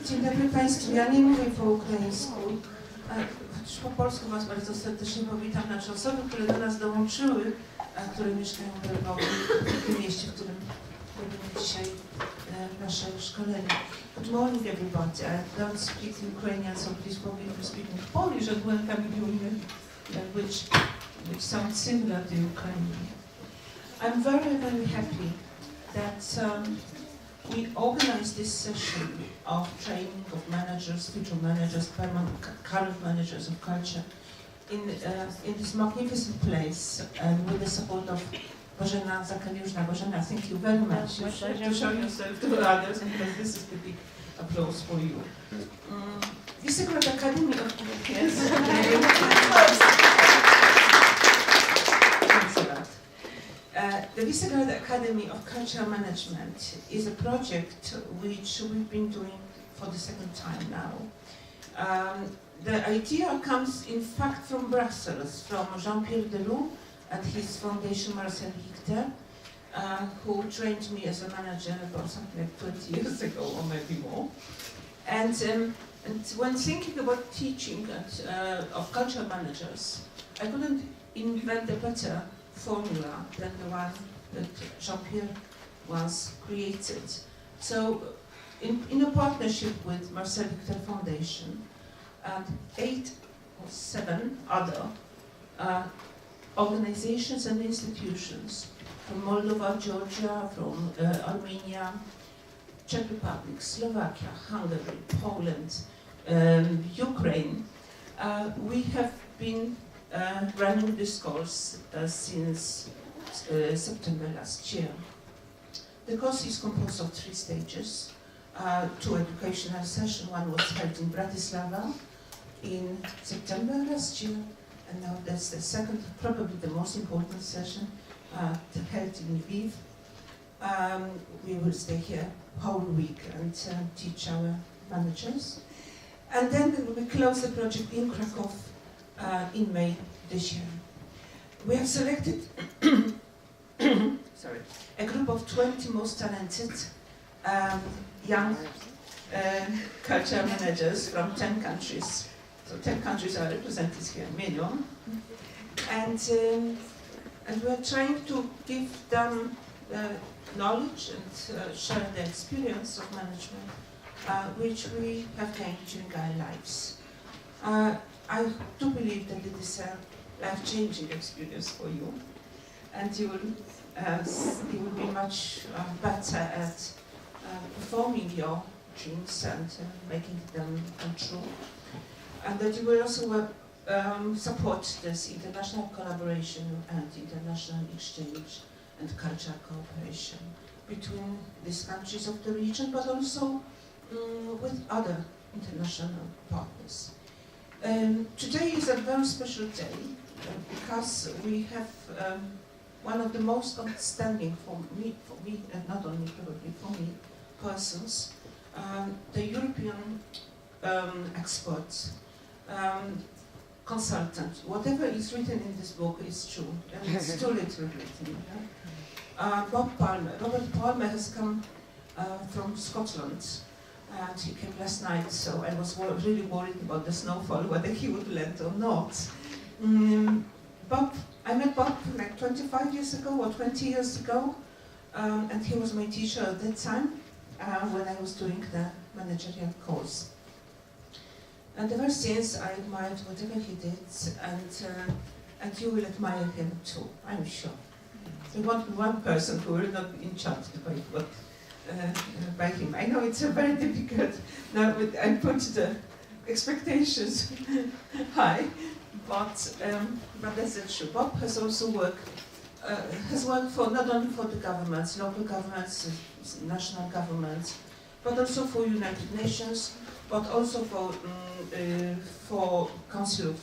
Dzień dobry Państwu, ja nie mówię po ukraińsku. Po polsku Was bardzo serdecznie powitam. Znaczy osoby, które do nas dołączyły, które mieszkają w Lwowie, w tym mieście, w którym robimy dzisiaj nasze szkolenie. Good morning everybody. I don't speak Ukrainian, so please forgive me speaking Polish and welcome you in a language which sounds similar to Ukrainian. I'm very, very happy that we organized this session of training of managers, future managers, current managers of culture in this magnificent place and with the support of Bożena Zakaliuszna. Bożena, thank you very much. You have to show yourself to others because this is the big applause for you. Visegrad Academy of the Visegrad Academy of Cultural Management is a project which we've been doing for the second time now. The idea comes in fact from Brussels, from Jean-Pierre Deloux and his foundation Marcel Hicter, who trained me as a manager about something like 20 years ago or maybe more. And when thinking about teaching of cultural managers, I couldn't invent a better formula than the one that Jean-Pierre once created. So, in a partnership with Marcel Hicter Foundation and 8 or 7 other organizations and institutions from Moldova, Georgia, from Armenia, Czech Republic, Slovakia, Hungary, Poland, Ukraine, we have been running this course since September last year. The course is composed of 3 stages, 2 educational sessions. One was held in Bratislava in September last year, and now that's the second, probably the most important session, held in Lviv. We will stay here whole week and teach our managers. And then we close the project in Krakow in May this year. We have selected a group of 20 most talented young cultural managers from 10 countries. So 10 countries are represented here, million. And we are trying to give them knowledge and share the experience of management which we have gained during our lives. I do believe that it is a life-changing experience for you, and you will be much better at performing your dreams and making them come true, and that you will also support this international collaboration and international exchange and cultural cooperation between these countries of the region, but also with other international partners. Today is a very special day because we have one of the most outstanding for me, and not only probably for me, persons, the European expert, consultant. Whatever is written in this book is true, and it's too literally written. Bob Palmer. Robert Palmer has come from Scotland, and he came last night, so I was really worried about the snowfall, whether he would land or not. I met Bob like 25 years ago or 20 years ago, and he was my teacher at that time when I was doing the managerial course. And ever since I admired whatever he did, and you will admire him too, I'm sure. There won't be one person who will not be enchanted by him. I know it's a very difficult, now I put the expectations high, but that's the truth. Bob has also worked for not only for the governments, local governments, national governments, but also for United Nations, but also for Council of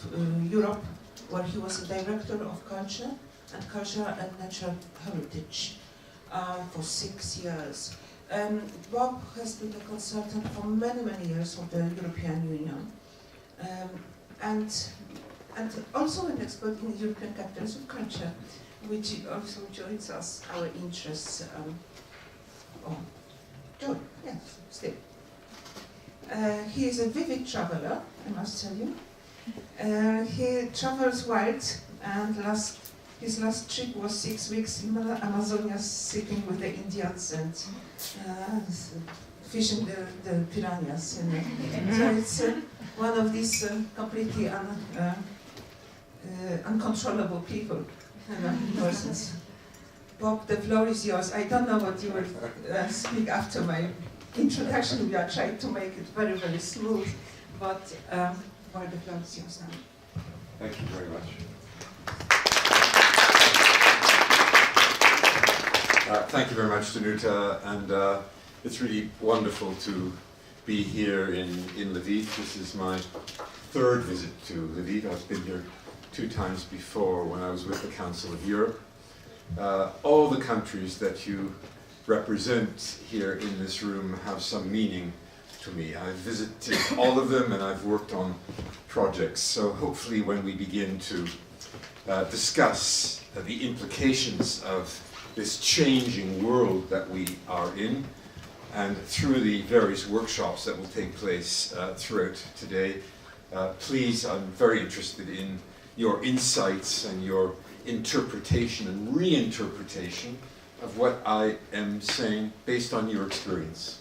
Europe, where he was a director of culture and cultural and natural heritage for 6 years. Bob has been a consultant for many, many years for the European Union, and also an expert in the European capitals of culture, which also joins us, our interests. Yes, still. He is a vivid traveler, I must tell you. He travels wild, and his last trip was 6 weeks in Amazonia, sleeping with the Indians and fishing the piranhas. You know. So it's one of these completely uncontrollable people, persons. Bob, the floor is yours. I don't know what you will speak after my introduction. We are trying to make it very, very smooth, but well, the floor is yours now. Thank you very much. Thank you very much, Danuta, and it's really wonderful to be here in Lviv. This is my third visit to Lviv. I've been here 2 times before when I was with the Council of Europe. All the countries that you represent here in this room have some meaning to me. I've visited all of them and I've worked on projects. So hopefully when we begin to discuss the implications of this changing world that we are in, and through the various workshops that will take place throughout today, please, I'm very interested in your insights and your interpretation and reinterpretation of what I am saying based on your experience.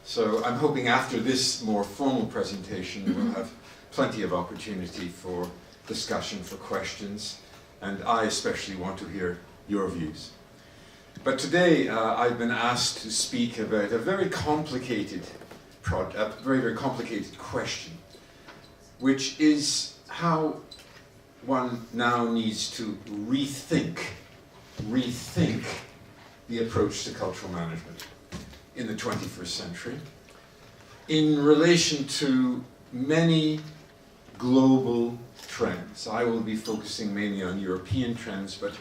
So I'm hoping after this more formal presentation we'll have plenty of opportunity for discussion, for questions, and I especially want to hear your views. But today I've been asked to speak about a very complicated very complicated question, which is how one now needs to rethink the approach to cultural management in the 21st century in relation to many global trends. I will be focusing mainly on European trends, but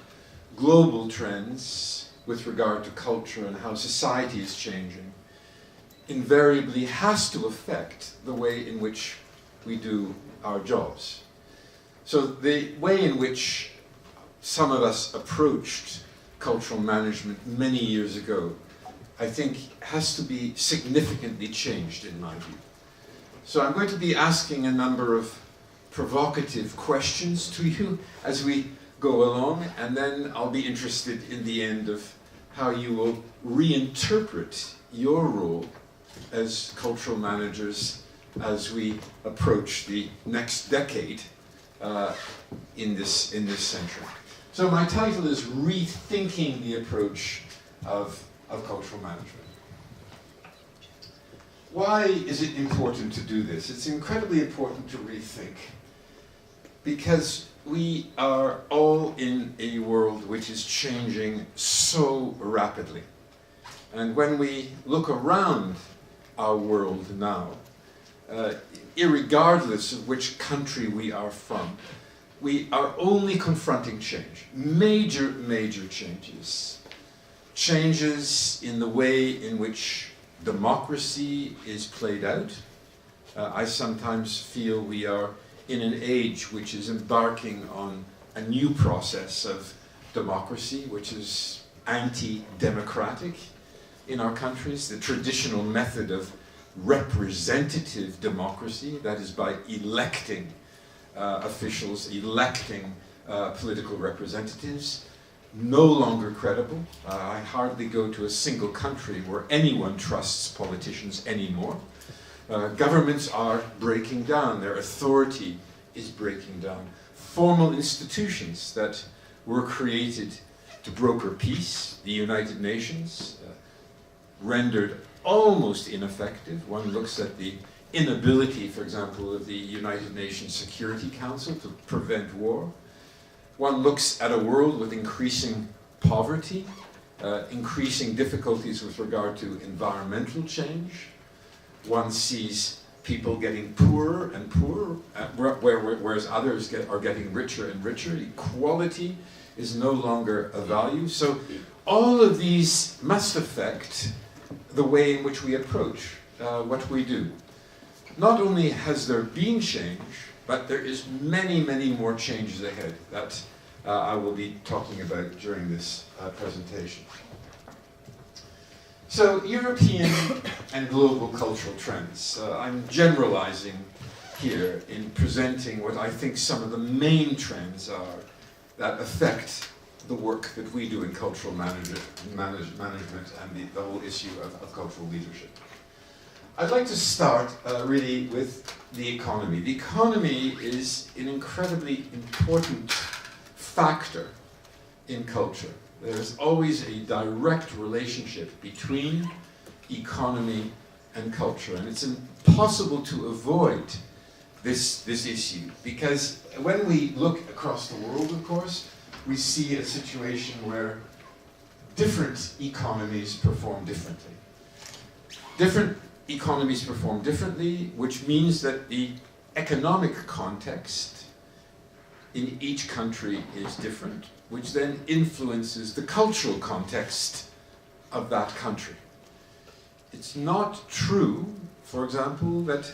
global trends with regard to culture and how society is changing invariably has to affect the way in which we do our jobs. So the way in which some of us approached cultural management many years ago, I think has to be significantly changed in my view. So I'm going to be asking a number of provocative questions to you as we go along, and then I'll be interested in the end of how you will reinterpret your role as cultural managers as we approach the next decade in this century. So my title is Rethinking the Approach of Cultural Management. Why is it important to do this? It's incredibly important to rethink because we are all in a world which is changing so rapidly. And when we look around our world now, irregardless of which country we are from, we are only confronting change. Major changes. Changes in the way in which democracy is played out. I sometimes feel we are in an age which is embarking on a new process of democracy, which is anti-democratic in our countries. The traditional method of representative democracy, that is by electing officials, electing political representatives, no longer credible. I hardly go to a single country where anyone trusts politicians anymore. Governments are breaking down, their authority is breaking down. Formal institutions that were created to broker peace, the United Nations, rendered almost ineffective. One looks at the inability, for example, of the United Nations Security Council to prevent war. One looks at a world with increasing poverty, increasing difficulties with regard to environmental change. One sees people getting poorer and poorer, whereas others are getting richer and richer. Equality is no longer a value. So all of these must affect the way in which we approach what we do. Not only has there been change, but there is many more changes ahead that I will be talking about during this presentation. So, European and global cultural trends. I'm generalizing here in presenting what I think some of the main trends are that affect the work that we do in cultural management and the whole issue of cultural leadership. I'd like to start really with the economy. The economy is an incredibly important factor in culture. There's always a direct relationship between economy and culture, and it's impossible to avoid this issue, because when we look across the world, of course, we see a situation where different economies perform differently. Different economies perform differently, which means that the economic context in each country is different, which then influences the cultural context of that country. It's not true, for example, that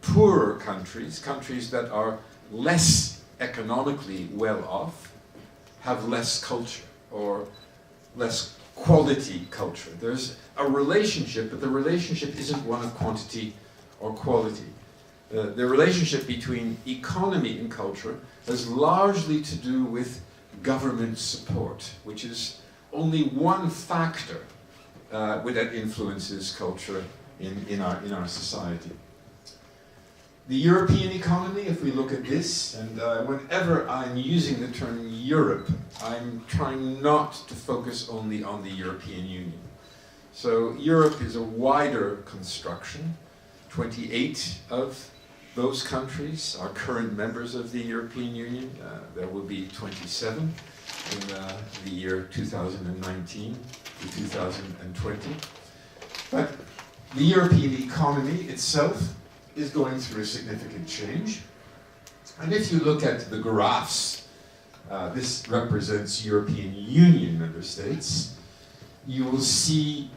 poorer countries, countries that are less economically well off, have less culture or less quality culture. There's a relationship, but the relationship isn't one of quantity or quality. The relationship between economy and culture has largely to do with government support, which is only one factor that influences culture in our society. The European economy, if we look at this, and whenever I'm using the term Europe, I'm trying not to focus only on the European Union. So Europe is a wider construction. 28 of those countries are current members of the European Union. There will be 27 in the year 2019 to 2020. But the European economy itself is going through a significant change. And if you look at the graphs, this represents European Union member states, you will see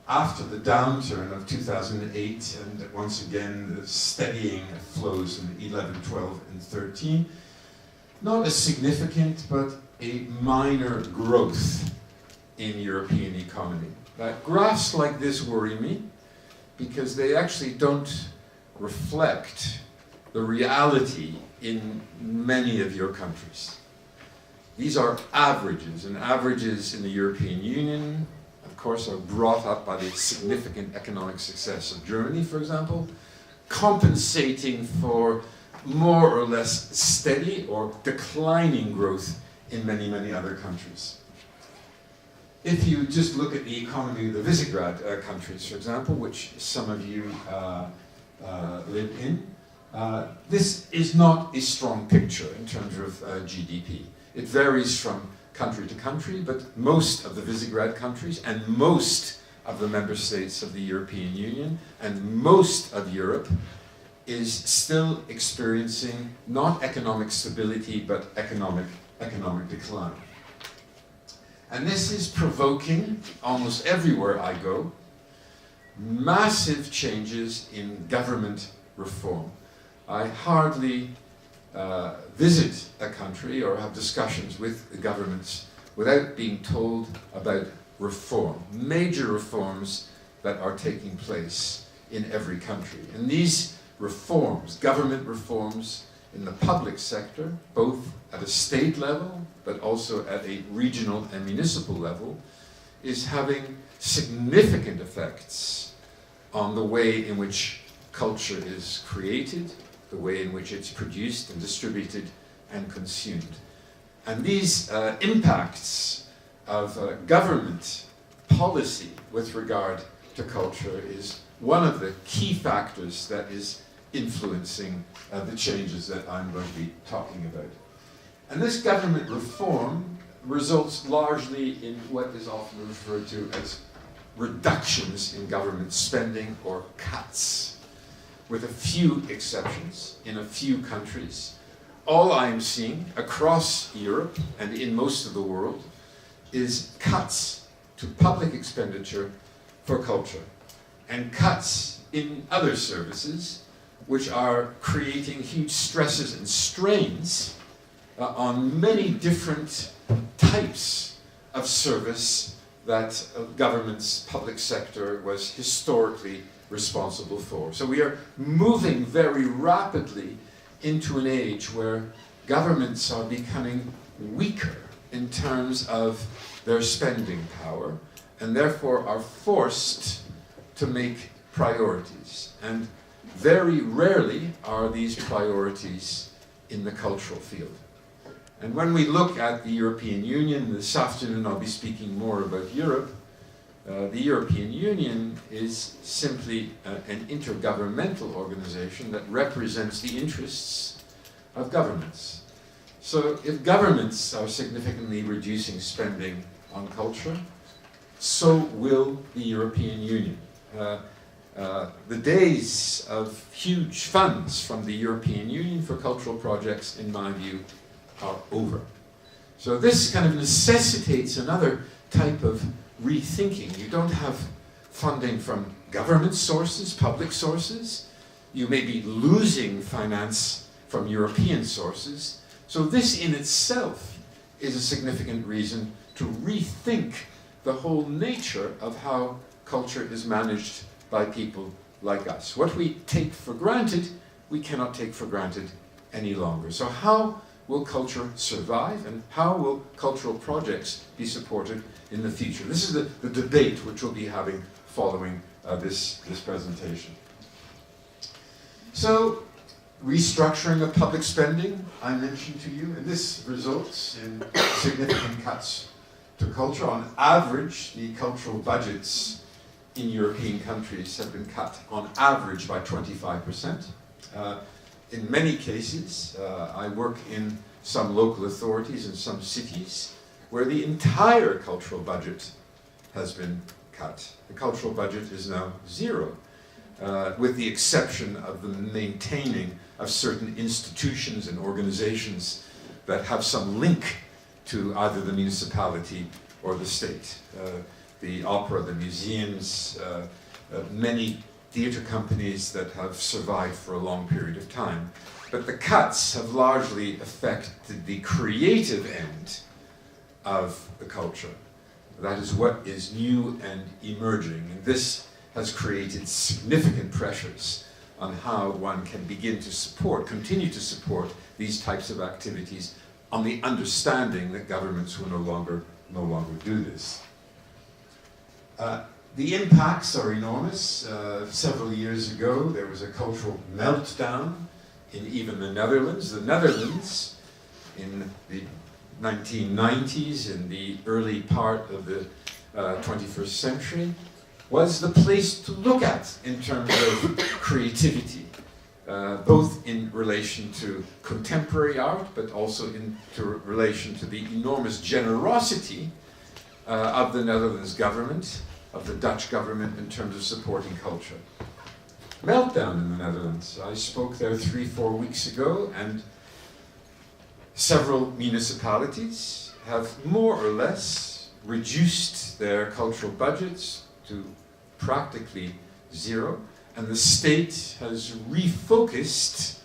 after the downturn of 2008 and once again the steadying flows in 11, 12 and 13, not a significant but a minor growth in European economy. Graphs like this worry me because they actually don't reflect the reality in many of your countries. These are averages, and averages in the European Union, of course, are brought up by the significant economic success of Germany, for example, compensating for more or less steady or declining growth in many, many other countries. If you just look at the economy of the Visegrad countries, for example, which some of you live in, this is not a strong picture in terms of GDP. It varies from country to country, but most of the Visegrad countries and most of the member states of the European Union and most of Europe is still experiencing not economic stability but economic decline. And this is provoking, almost everywhere I go, massive changes in government reform. I hardly visit a country or have discussions with the governments without being told about reform, major reforms that are taking place in every country. And these reforms, government reforms in the public sector, both at a state level, but also at a regional and municipal level, is having significant effects on the way in which culture is created, the way in which it's produced and distributed and consumed. And these impacts of government policy with regard to culture is one of the key factors that is influencing the changes that I'm going to be talking about. And this government reform results largely in what is often referred to as reductions in government spending or cuts, with a few exceptions in a few countries. All I am seeing across Europe and in most of the world is cuts to public expenditure for culture and cuts in other services which are creating huge stresses and strains on many different types of service that government's public sector was historically responsible for. So we are moving very rapidly into an age where governments are becoming weaker in terms of their spending power, and therefore are forced to make priorities. And very rarely are these priorities in the cultural field. And when we look at the European Union, this afternoon I'll be speaking more about Europe, the European Union is simply an intergovernmental organization that represents the interests of governments. So if governments are significantly reducing spending on culture, so will the European Union. The days of huge funds from the European Union for cultural projects, in my view, are over. So this kind of necessitates another type of rethinking. You don't have funding from government sources, public sources. You may be losing finance from European sources. So this in itself is a significant reason to rethink the whole nature of how culture is managed by people like us. What we take for granted, we cannot take for granted any longer. So how will culture survive, and how will cultural projects be supported in the future? This is the debate which we'll be having following this presentation. So, restructuring of public spending, I mentioned to you, and this results in significant cuts to culture. On average, the cultural budgets in European countries have been cut on average by 25%. In many cases, I work in some local authorities in some cities where the entire cultural budget has been cut. The cultural budget is now zero, with the exception of the maintaining of certain institutions and organizations that have some link to either the municipality or the state. The opera, the museums, many theatre companies that have survived for a long period of time. But the cuts have largely affected the creative end of the culture. That is what is new and emerging. And this has created significant pressures on how one can begin to support, continue to support these types of activities on the understanding that governments will no longer do this. The impacts are enormous. Several years ago, there was a cultural meltdown in even the Netherlands. The Netherlands, in the 1990s, in the early part of the 21st century, was the place to look at in terms of creativity, both in relation to contemporary art, but also in relation to the enormous generosity of the Netherlands government, of the Dutch government in terms of supporting culture. Meltdown in the Netherlands. I spoke there 3-4 weeks ago, and several municipalities have more or less reduced their cultural budgets to practically zero, and the state has refocused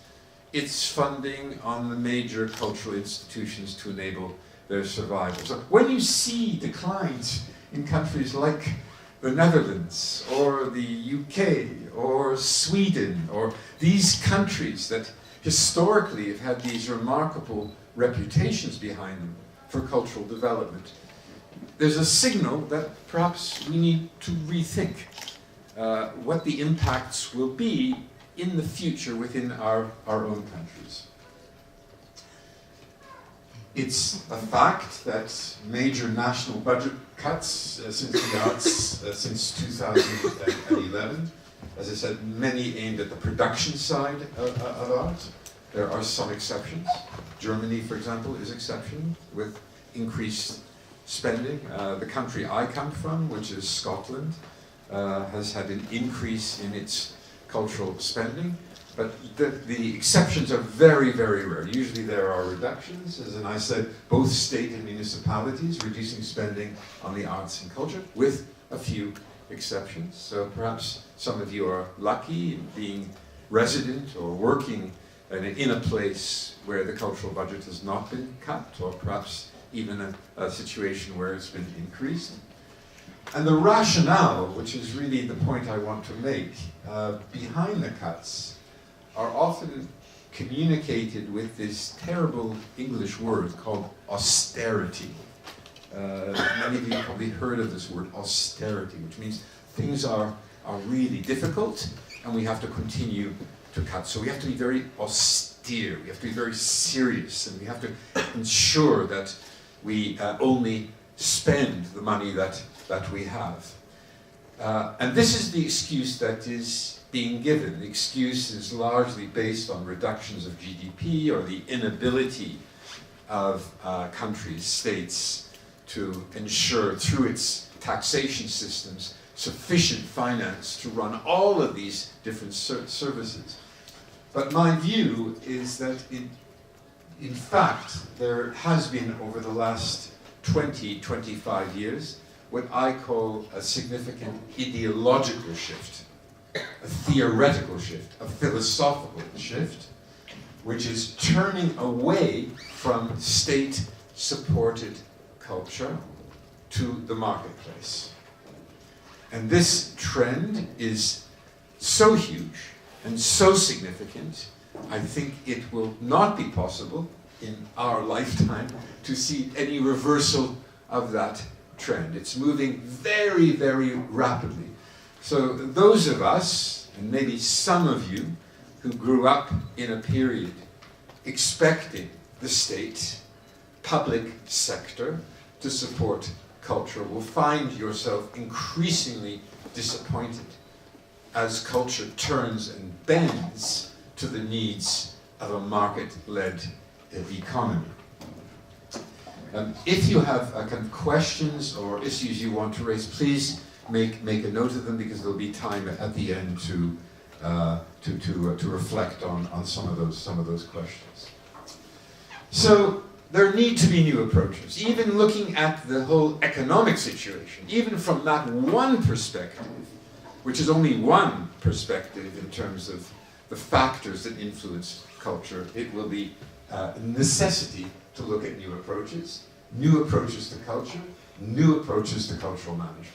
its funding on the major cultural institutions to enable their survival. So when you see declines in countries like the Netherlands, or the UK, or Sweden, or these countries that historically have had these remarkable reputations behind them for cultural development, there's a signal that perhaps we need to rethink what the impacts will be in the future within our own countries. It's a fact that major national budget cuts since the arts, since 2011, as I said, many aimed at the production side of art. There are some exceptions. Germany, for example, is exception with increased spending. The country I come from, which is Scotland, has had an increase in its cultural spending. But the exceptions are very, very rare. Usually there are reductions, as I said, both state and municipalities reducing spending on the arts and culture, with a few exceptions. So perhaps some of you are lucky in being resident or working in a place where the cultural budget has not been cut, or perhaps even a situation where it's been increased. And the rationale, which is really the point I want to make, behind the cuts are often communicated with this terrible English word called austerity. Many of you have probably heard of this word, austerity, which means things are really difficult and we have to continue to cut. So we have to be very austere, we have to be very serious, and we have to ensure that we only spend the money that we have. And this is the excuse that is being given. The excuse is largely based on reductions of GDP or the inability of countries, states, to ensure through its taxation systems sufficient finance to run all of these different services. But my view is that in fact there has been over the last 20-25 years what I call a significant ideological shift, a theoretical shift, a philosophical shift, which is turning away from state-supported culture to the marketplace. And this trend is so huge and so significant, I think it will not be possible in our lifetime to see any reversal of that trend. It's moving very, very rapidly. So those of us, and maybe some of you, who grew up in a period expecting the state, public sector, to support culture, will find yourself increasingly disappointed as culture turns and bends to the needs of a market-led economy. If you have kind of questions or issues you want to raise, please make a note of them, because there'll be time at the end to reflect on some of those questions. So there need to be new approaches, even looking at the whole economic situation, even from that one perspective, which is only one perspective in terms of the factors that influence culture. It will be a necessity to look at new approaches to culture, new approaches to cultural management.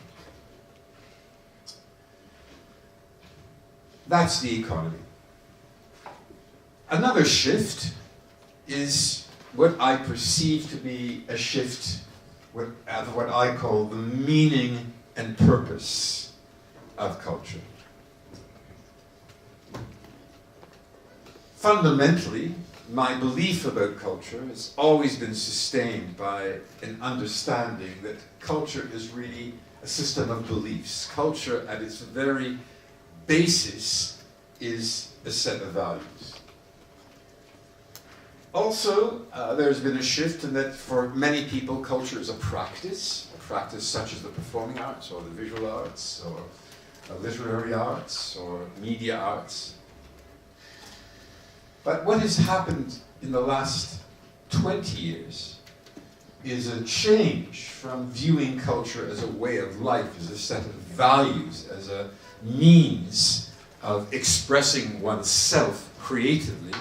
That's the economy. Another shift is what I perceive to be a shift of what I call the meaning and purpose of culture. Fundamentally, my belief about culture has always been sustained by an understanding that culture is really a system of beliefs. Culture, at its very basis, is a set of values. Also, there's been a shift in that for many people, culture is a practice such as the performing arts, or the visual arts, or literary arts, or media arts. But what has happened in the last 20 years is a change from viewing culture as a way of life, as a set of values, as a means of expressing oneself creatively,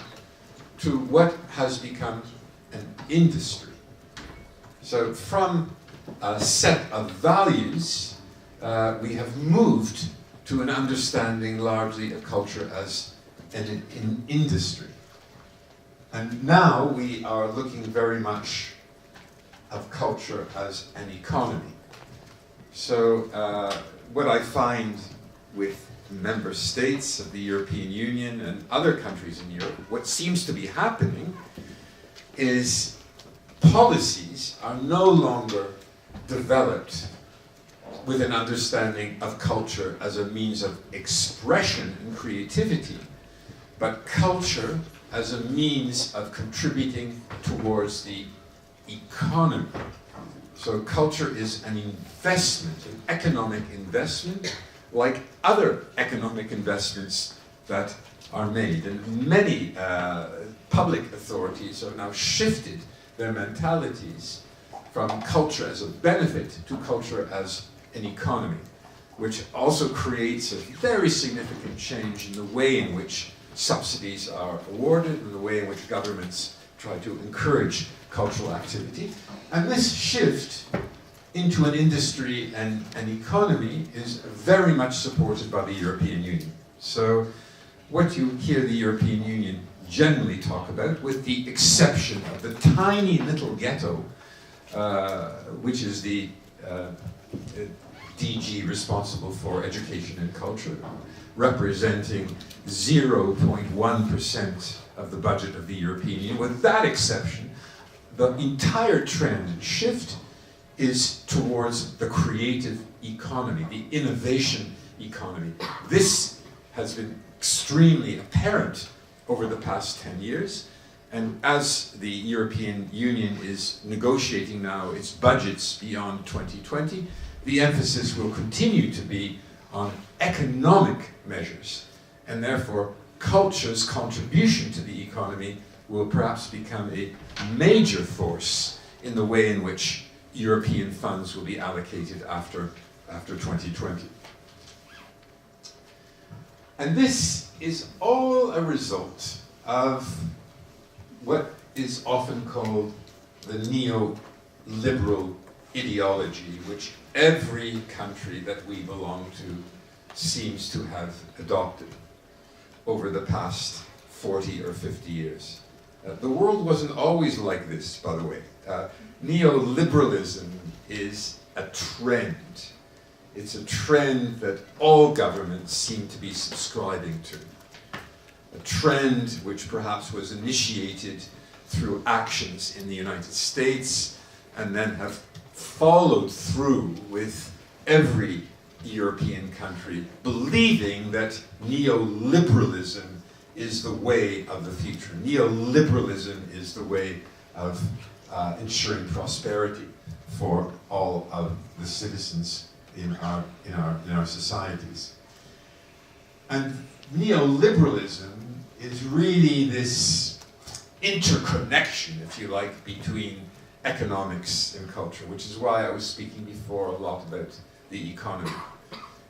to what has become an industry. So from a set of values, we have moved to an understanding largely of culture as an industry. And now we are looking very much of culture as an economy. So what I find with member states of the European Union and other countries in Europe, what seems to be happening is policies are no longer developed with an understanding of culture as a means of expression and creativity, but culture as a means of contributing towards the economy. So culture is an investment, an economic investment, like other economic investments that are made. And many public authorities have now shifted their mentalities from culture as a benefit to culture as an economy, which also creates a very significant change in the way in which subsidies are awarded and the way in which governments try to encourage cultural activity. And this shift into an industry and an economy is very much supported by the European Union. So what you hear the European Union generally talk about, with the exception of the tiny little ghetto, which is the DG responsible for education and culture, representing 0.1% of the budget of the European Union. With that exception, the entire trend and shift is towards the creative economy, the innovation economy. This has been extremely apparent over the past 10 years, and as the European Union is negotiating now its budgets beyond 2020, the emphasis will continue to be on economic measures, and therefore culture's contribution to the economy will perhaps become a major force in the way in which European funds will be allocated after 2020. And this is all a result of what is often called the neoliberal ideology, which every country that we belong to seems to have adopted over the past 40 or 50 years. The world wasn't always like this, by the way. Neoliberalism is a trend. It's a trend that all governments seem to be subscribing to. A trend which perhaps was initiated through actions in the United States and then have followed through with every European country believing that neoliberalism is the way of the future. Neoliberalism is the way of ensuring prosperity for all of the citizens in our societies. And neoliberalism is really this interconnection, if you like, between economics and culture, which is why I was speaking before a lot about the economy.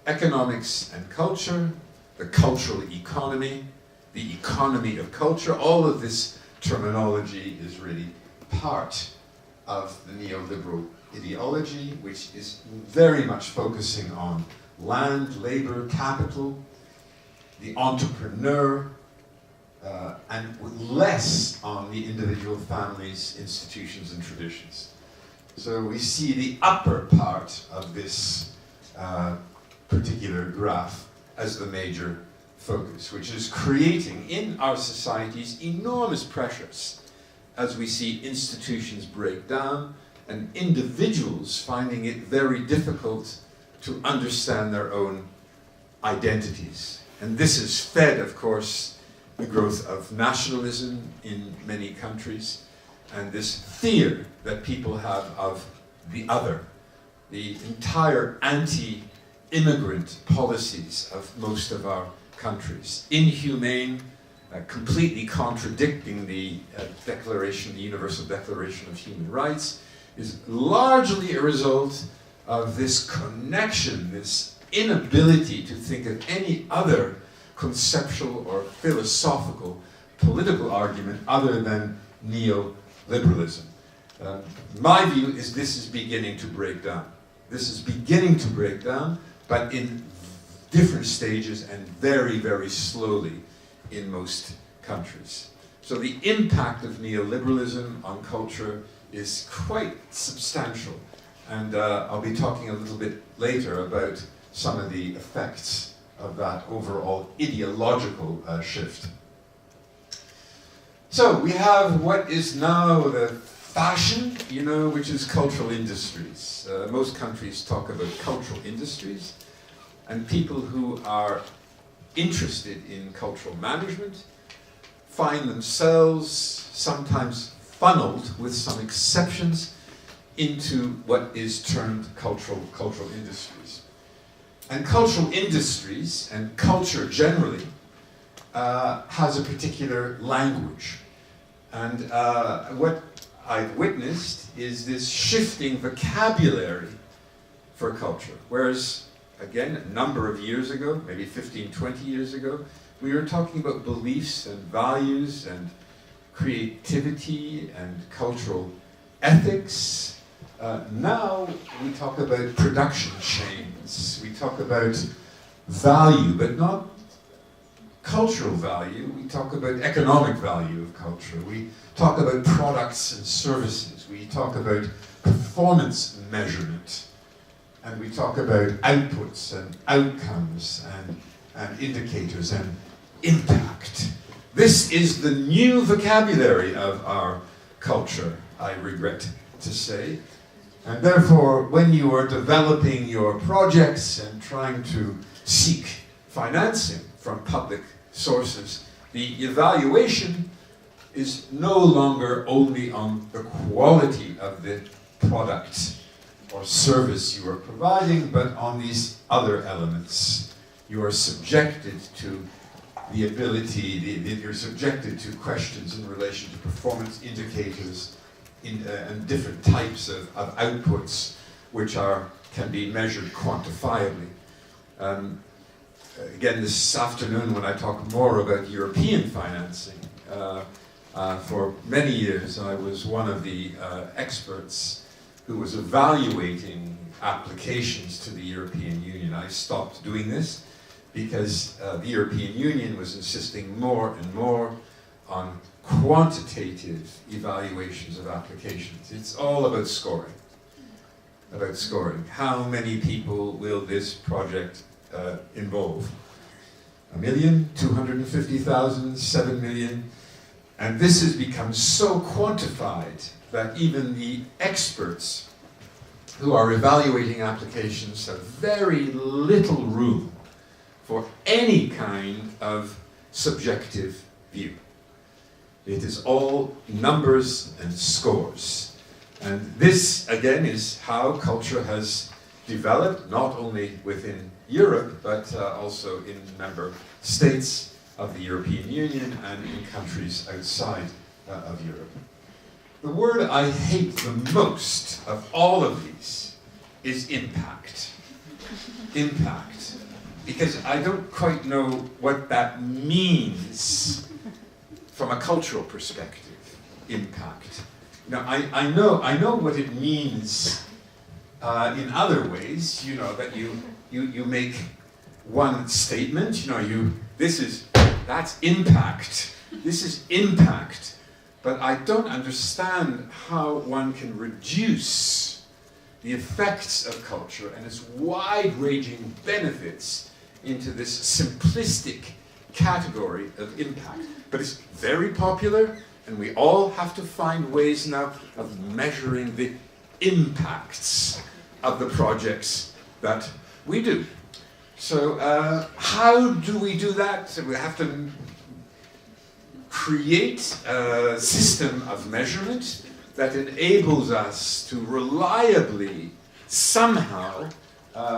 Economics and culture, the cultural economy, the economy of culture, all of this terminology is really part of the neoliberal ideology, which is very much focusing on land, labor, capital, the entrepreneur, and less on the individual families, institutions, and traditions. So we see the upper part of this particular graph as the major focus, which is creating in our societies enormous pressures as we see institutions break down and individuals finding it very difficult to understand their own identities. And this has fed, of course, the growth of nationalism in many countries, and this fear that people have of the other, the entire anti-immigrant policies of most of our countries, inhumane, completely contradicting the Declaration, the Universal Declaration of Human Rights, is largely a result of this connection, this inability to think of any other conceptual or philosophical political argument other than neoliberalism. My view is this is beginning to break down. This is beginning to break down, but in different stages and very, very slowly in most countries. So the impact of neoliberalism on culture is quite substantial. And I'll be talking a little bit later about some of the effects of that overall ideological shift. So we have what is now the fashion, which is cultural industries. Most countries talk about cultural industries, and people who are interested in cultural management find themselves sometimes funneled, with some exceptions, into what is termed cultural industries. And cultural industries, and culture generally, has a particular language. And what I've witnessed is this shifting vocabulary for culture. Whereas, again, a number of years ago, maybe 15, 20 years ago, we were talking about beliefs and values and creativity and cultural ethics, Now we talk about production chains. We talk about value, but not cultural value. We talk about economic value of culture. We talk about products and services. We talk about performance measurement. And we talk about outputs and outcomes and indicators and impact. This is the new vocabulary of our culture, I regret to say. And therefore, when you are developing your projects and trying to seek financing from public sources, the evaluation is no longer only on the quality of the product or service you are providing, but on these other elements. You are subjected to the ability, you're subjected to questions in relation to performance indicators and different types of outputs which can be measured quantifiably. Again, this afternoon when I talk more about European financing, for many years I was one of the experts who was evaluating applications to the European Union. I stopped doing this because the European Union was insisting more and more on quantitative evaluations of applications. It's all about scoring. About scoring. How many people will this project involve? 1 million, 250,000, 7 million? And this has become so quantified that even the experts who are evaluating applications have very little room for any kind of subjective view. It is all numbers and scores. And this, again, is how culture has developed, not only within Europe, but also in member states of the European Union and in countries outside of Europe. The word I hate the most of all of these is impact. Impact. Because I don't quite know what that means from a cultural perspective, impact. Now, I know what it means in other ways, you know, that you make one statement, you know, that's impact. This is impact. But I don't understand how one can reduce the effects of culture and its wide-ranging benefits into this simplistic category of impact. But it's very popular, and we all have to find ways now of measuring the impacts of the projects that we do. So how do we do that? So we have to create a system of measurement that enables us to reliably somehow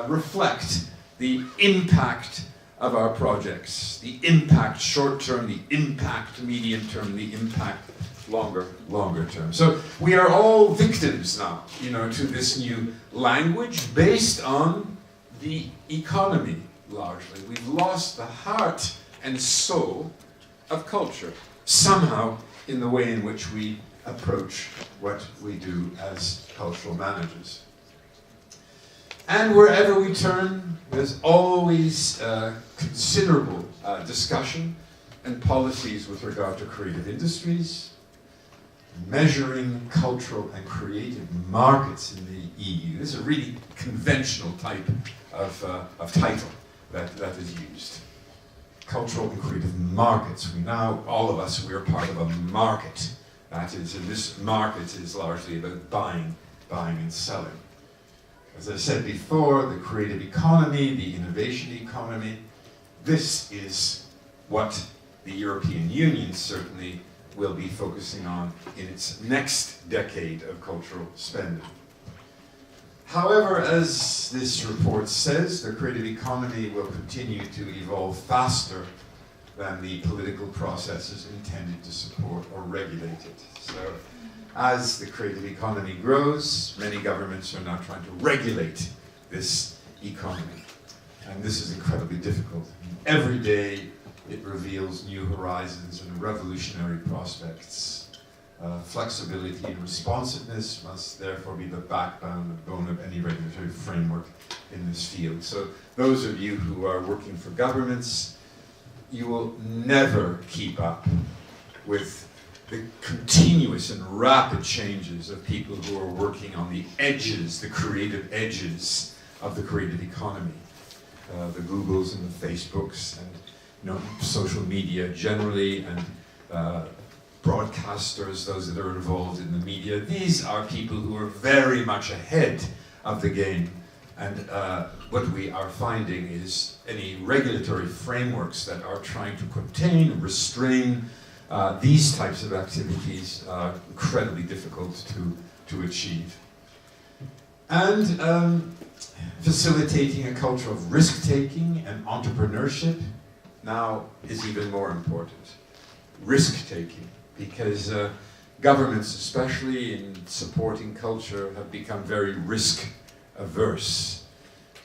reflect the impact of our projects, the impact short-term, the impact medium-term, the impact longer term. So we are all victims now, you know, to this new language based on the economy, largely. We've lost the heart and soul of culture, somehow in the way in which we approach what we do as cultural managers. And wherever we turn, there's always considerable discussion and policies with regard to creative industries, measuring cultural and creative markets in the EU. This is a really conventional type of title that is used. Cultural and creative markets. We now, all of us, we're part of a market. That is, and this market is largely about buying and selling. As I said before, the creative economy, the innovation economy, this is what the European Union certainly will be focusing on in its next decade of cultural spending. However, as this report says, the creative economy will continue to evolve faster than the political processes intended to support or regulate it. So, as the creative economy grows, many governments are now trying to regulate this economy. And this is incredibly difficult. Every day it reveals new horizons and revolutionary prospects. Flexibility and responsiveness must therefore be the backbone of any regulatory framework in this field. So those of you who are working for governments, you will never keep up with the continuous and rapid changes of people who are working on the edges, the creative edges of the creative economy. The Googles and the Facebooks and social media generally, and broadcasters, those that are involved in the media. These are people who are very much ahead of the game. And what we are finding is any regulatory frameworks that are trying to contain and restrain these types of activities are incredibly difficult to achieve. And facilitating a culture of risk-taking and entrepreneurship now is even more important. Risk-taking, because governments, especially in supporting culture, have become very risk-averse.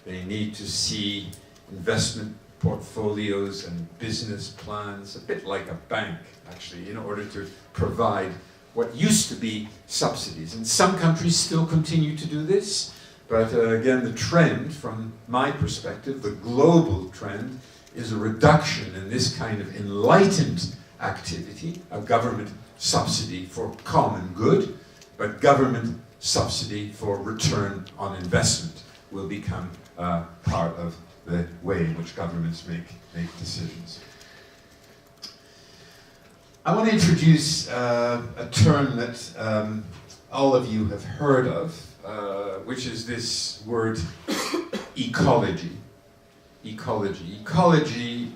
They need to see investment portfolios and business plans, a bit like a bank, actually, in order to provide what used to be subsidies. And some countries still continue to do this, but again, the trend, from my perspective, the global trend, is a reduction in this kind of enlightened activity, a government subsidy for common good, but government subsidy for return on investment will become part of the way in which governments make decisions. I want to introduce a term that all of you have heard of, which is this word ecology. Ecology. Ecology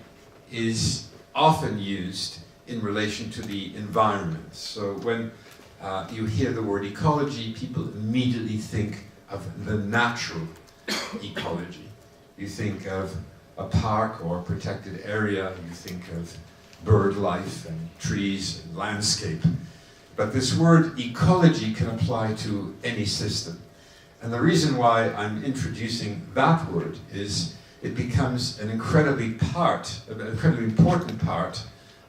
is often used in relation to the environment. So when you hear the word ecology, people immediately think of the natural ecology. You think of a park or a protected area, you think of bird life and trees and landscape. But this word ecology can apply to any system. And the reason why I'm introducing that word is it becomes an incredibly important part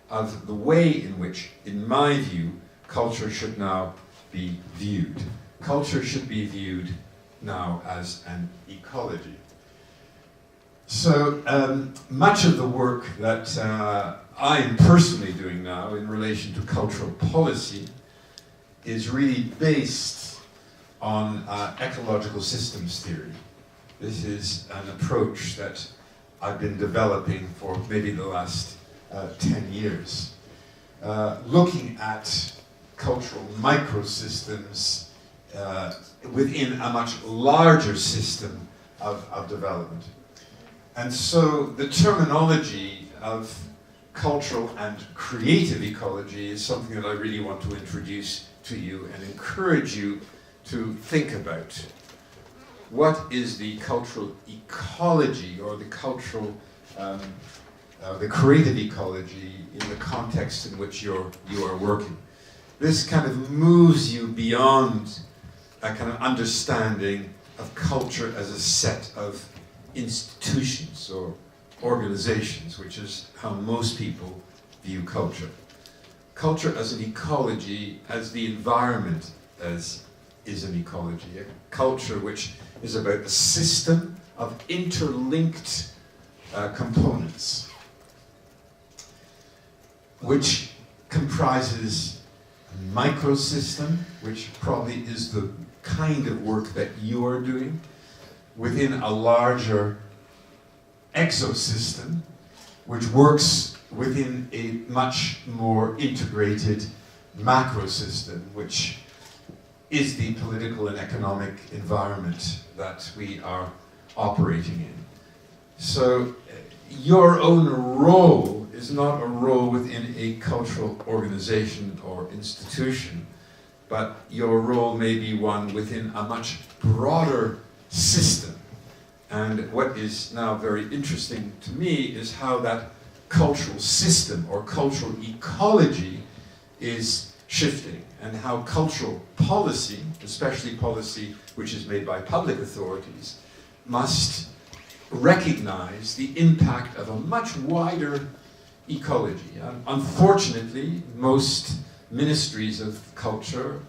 of the way in which, in my view, culture should now be viewed. Culture should be viewed now as an ecology. So much of the work that I'm personally doing now in relation to cultural policy is really based on ecological systems theory. This is an approach that I've been developing for maybe the last 10 years, looking at cultural microsystems within a much larger system of development. And so the terminology of cultural and creative ecology is something that I really want to introduce to you and encourage you to think about. What is the cultural ecology, or the cultural, the creative ecology in the context in which you are working? This kind of moves you beyond a kind of understanding of culture as a set of institutions or organizations, which is how most people view culture. Culture as an ecology, as the environment is an ecology. A culture which is about a system of interlinked components, which comprises a microsystem, which probably is the kind of work that you are doing, within a larger exosystem, which works within a much more integrated macrosystem, which is the political and economic environment that we are operating in. So your own role is not a role within a cultural organization or institution, but your role may be one within a much broader system. And what is now very interesting to me is how that cultural system or cultural ecology is shifting, and how cultural policy, especially policy which is made by public authorities, must recognize the impact of a much wider ecology. Unfortunately, most ministries of culture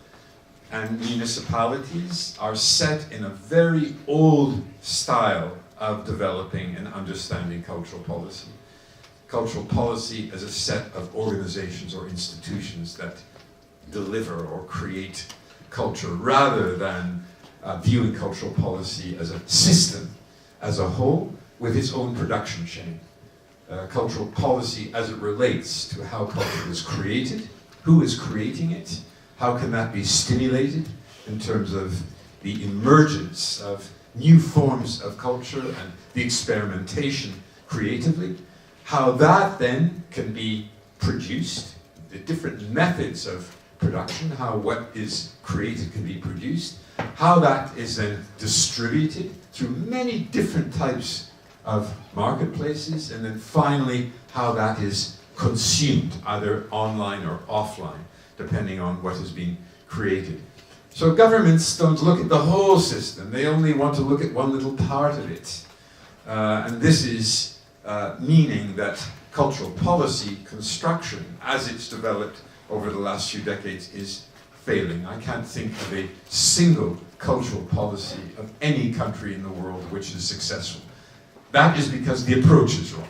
and municipalities are set in a very old style of developing and understanding cultural policy. Cultural policy as a set of organizations or institutions that deliver or create culture, rather than viewing cultural policy as a system as a whole with its own production chain. Cultural policy as it relates to how culture is created, who is creating it, how can that be stimulated in terms of the emergence of new forms of culture and the experimentation creatively, how that then can be produced, the different methods of production, how what is created can be produced, how that is then distributed through many different types of marketplaces, and then finally how that is consumed, either online or offline, depending on what has been created. So governments don't look at the whole system, they only want to look at one little part of it. And this is meaning that cultural policy construction, as it's developed over the last few decades, is failing. I can't think of a single cultural policy of any country in the world which is successful. That is because the approach is wrong.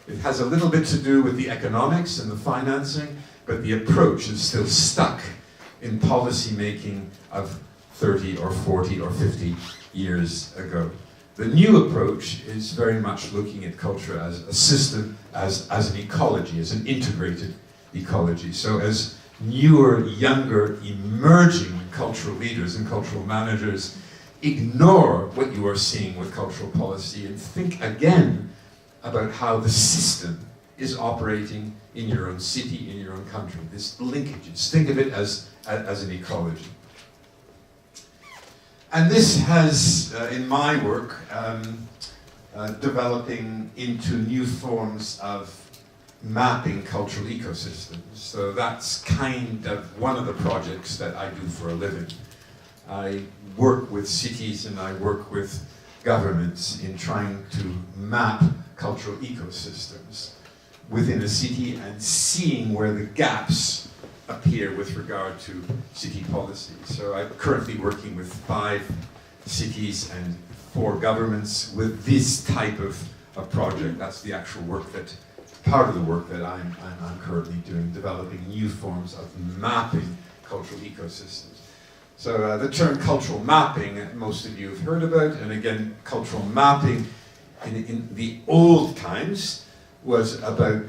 It has a little bit to do with the economics and the financing, but the approach is still stuck in policy making of 30 or 40 or 50 years ago. The new approach is very much looking at culture as a system, as an ecology, as an integrated ecology. So as newer, younger, emerging cultural leaders and cultural managers ignore what you are seeing with cultural policy and think again about how the system is operating in your own city, in your own country. This linkages, think of it as an ecology. And this has, in my work, developing into new forms of mapping cultural ecosystems. So that's kind of one of the projects that I do for a living. I work with cities and I work with governments in trying to map cultural ecosystems within a city and seeing where the gaps appear with regard to city policy. So I'm currently working with 5 cities and 4 governments with this type of project. That's the actual work that, part of the work that I'm currently doing, developing new forms of mapping cultural ecosystems. So the term cultural mapping, most of you have heard about, and again, cultural mapping in the old times was about,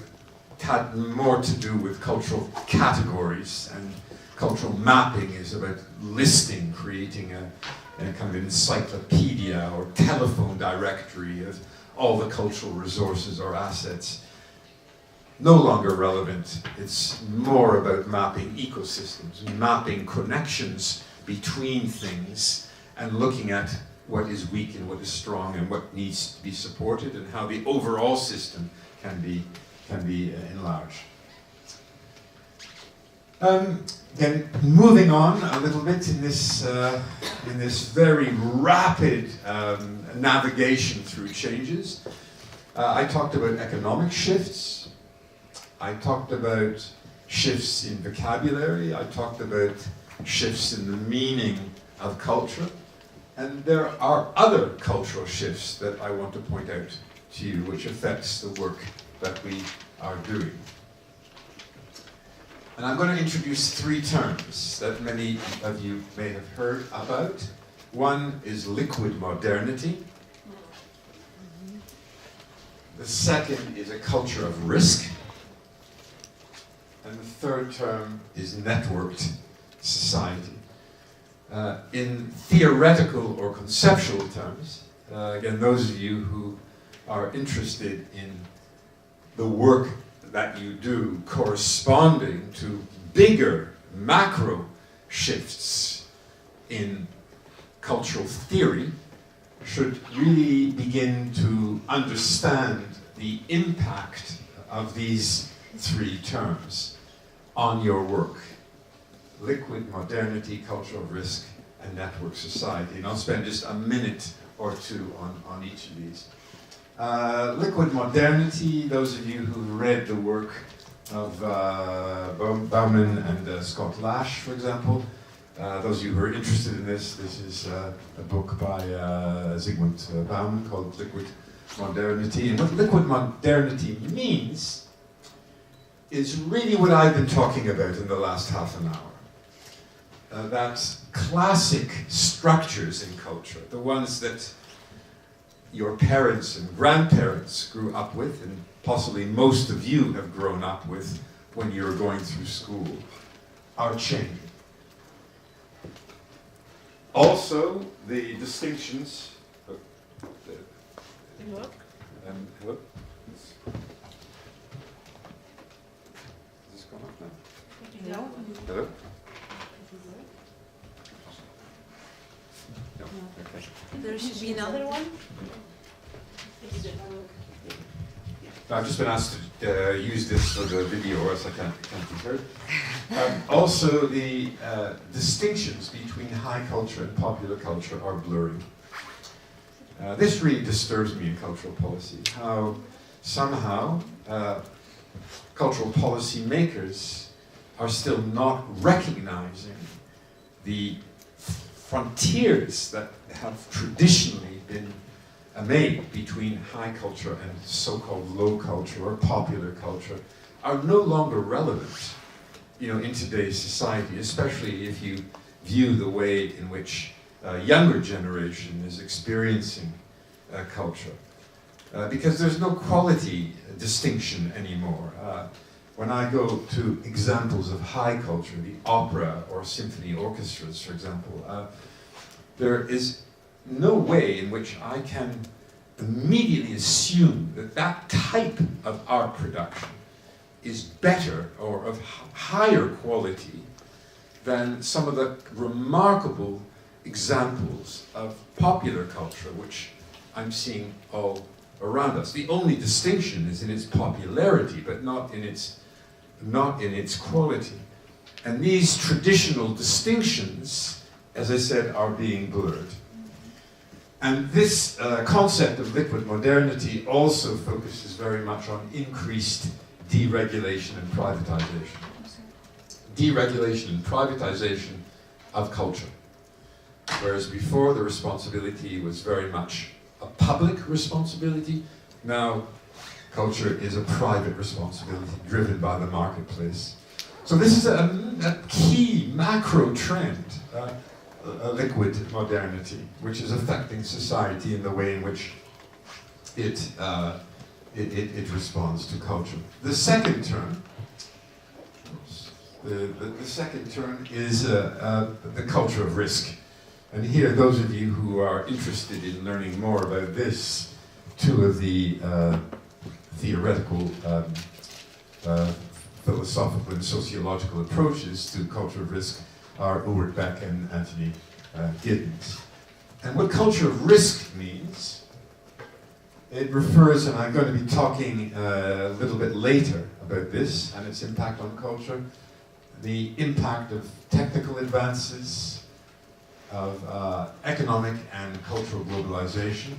had more to do with cultural categories, and cultural mapping is about listing, creating a kind of encyclopedia or telephone directory of all the cultural resources or assets. No longer relevant. It's more about mapping ecosystems, mapping connections between things, and looking at what is weak and what is strong and what needs to be supported, and how the overall system can be enlarged. Then moving on a little bit in this very rapid navigation through changes, I talked about economic shifts. I talked about shifts in vocabulary. I talked about shifts in the meaning of culture. And there are other cultural shifts that I want to point out to you, which affects the work that we are doing. And I'm going to introduce 3 terms that many of you may have heard about. One is liquid modernity. The second is a culture of risk. And the third term is networked society. In theoretical or conceptual terms, again, those of you who are interested in the work that you do corresponding to bigger macro shifts in cultural theory should really begin to understand the impact of these 3 terms on your work. Liquid modernity, culture of risk, and network society. And I'll spend just a minute or 2 on each of these. Liquid modernity, those of you who read the work of Bauman and Scott Lash, for example. Those of you who are interested in this is a book by Zygmunt Bauman called Liquid Modernity. And what liquid modernity means is really what I've been talking about in the last half an hour. That classic structures in culture, the ones that your parents and grandparents grew up with, and possibly most of you have grown up with when you were going through school, are changing. Also, the distinctions. Hello? Is this going up now? No. Hello? No. Okay. There should be another one. I've just been asked to use this for the video, or else I can't be heard. Also, the distinctions between high culture and popular culture are blurring. This really disturbs me in cultural policy, how somehow cultural policy makers are still not recognizing the frontiers that have traditionally been made between high culture and so-called low culture or popular culture are no longer relevant, in today's society, especially if you view the way in which younger generation is experiencing culture. Because there's no quality distinction anymore. When I go to examples of high culture, the opera or symphony orchestras, for example, there is no way in which I can immediately assume that that type of art production is better or of higher quality than some of the remarkable examples of popular culture which I'm seeing all around us. The only distinction is in its popularity, but not in its quality. And these traditional distinctions, as I said, are being blurred. And this concept of liquid modernity also focuses very much on increased deregulation and privatization. Deregulation and privatization of culture. Whereas before the responsibility was very much a public responsibility, now culture is a private responsibility driven by the marketplace. So this is a key macro trend, a liquid modernity, which is affecting society in the way in which it responds to culture. The second term, the second term is the culture of risk. And here, those of you who are interested in learning more about this, two of the theoretical, philosophical and sociological approaches to culture of risk are Ulrich Beck and Anthony Giddens. And what culture of risk means, it refers, and I'm going to be talking a little bit later about this and its impact on culture, the impact of technical advances, of economic and cultural globalization,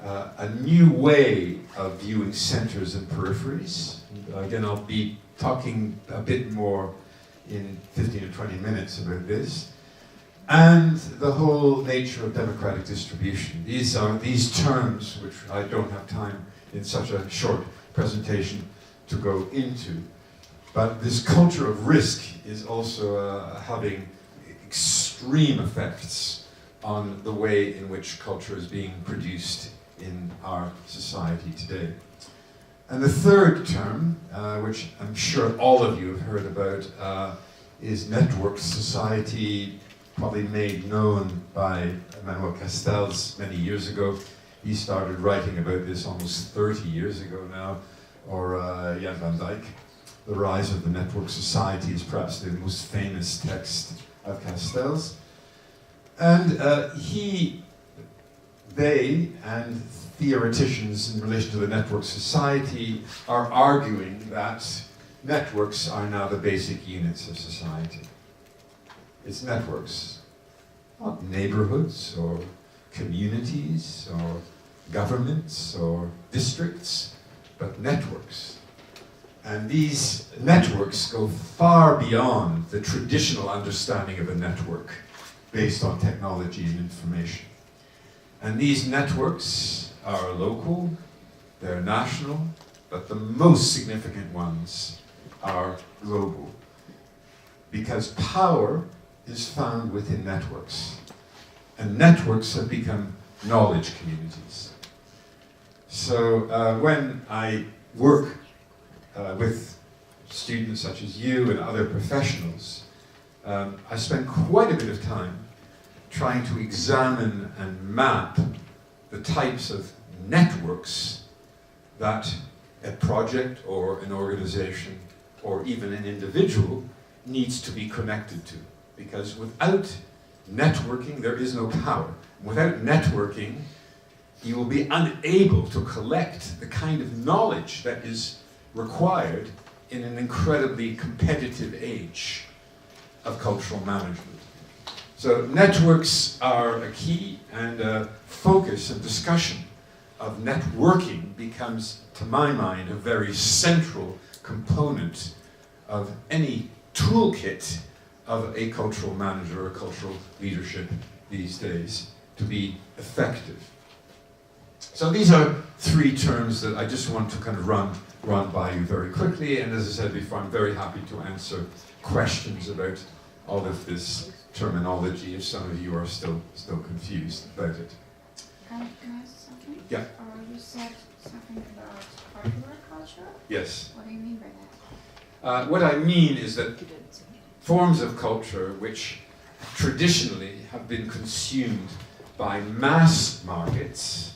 a new way of viewing centers and peripheries. And again, I'll be talking a bit more in 15 or 20 minutes about this. And the whole nature of democratic distribution. These are these terms which I don't have time in such a short presentation to go into. But this culture of risk is also having extreme effects on the way in which culture is being produced in our society today. And the third term, which I'm sure all of you have heard about, is network society, probably made known by Emmanuel Castells many years ago. He started writing about this almost 30 years ago now, or Jan van Dijk. The Rise of the Network Society is perhaps the most famous text of Castells. And they and theoreticians in relation to the network society are arguing that networks are now the basic units of society. It's networks, not neighborhoods or communities or governments or districts, but networks. And these networks go far beyond the traditional understanding of a network based on technology and information. And these networks are local, they're national, but the most significant ones are global. Because power is found within networks. And networks have become knowledge communities. So when I work with students such as you and other professionals, I spend quite a bit of time trying to examine and map the types of networks that a project or an organization or even an individual needs to be connected to. Because without networking, there is no power. Without networking, you will be unable to collect the kind of knowledge that is required in an incredibly competitive age of cultural management. So networks are a key, and a focus and discussion of networking becomes, to my mind, a very central component of any toolkit of a cultural manager or cultural leadership these days to be effective. So these are three terms that I just want to kind of run by you very quickly, and as I said before, I'm very happy to answer questions about all of this terminology if some of you are still confused about it. Can I ask something? Yeah. You said something about popular culture? Yes. What do you mean by that? What I mean is that forms of culture which traditionally have been consumed by mass markets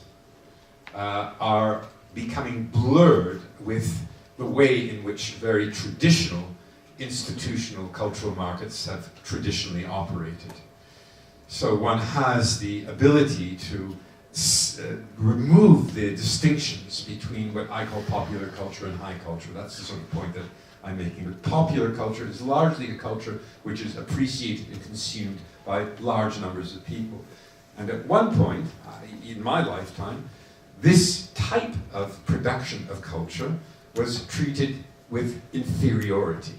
are becoming blurred with the way in which very traditional institutional cultural markets have traditionally operated. So one has the ability to remove the distinctions between what I call popular culture and high culture. That's the sort of point that I'm making. But popular culture is largely a culture which is appreciated and consumed by large numbers of people. And at one point, in my lifetime, this type of production of culture was treated with inferiority,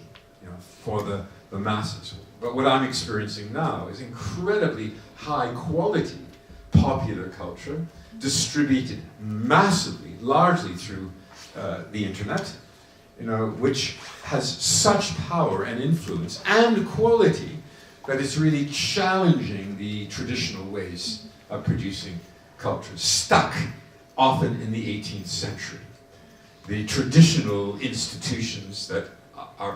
for the masses. But what I'm experiencing now is incredibly high quality popular culture, distributed massively, largely through the internet, which has such power and influence and quality that it's really challenging the traditional ways of producing culture, stuck often in the 18th century. The traditional institutions that are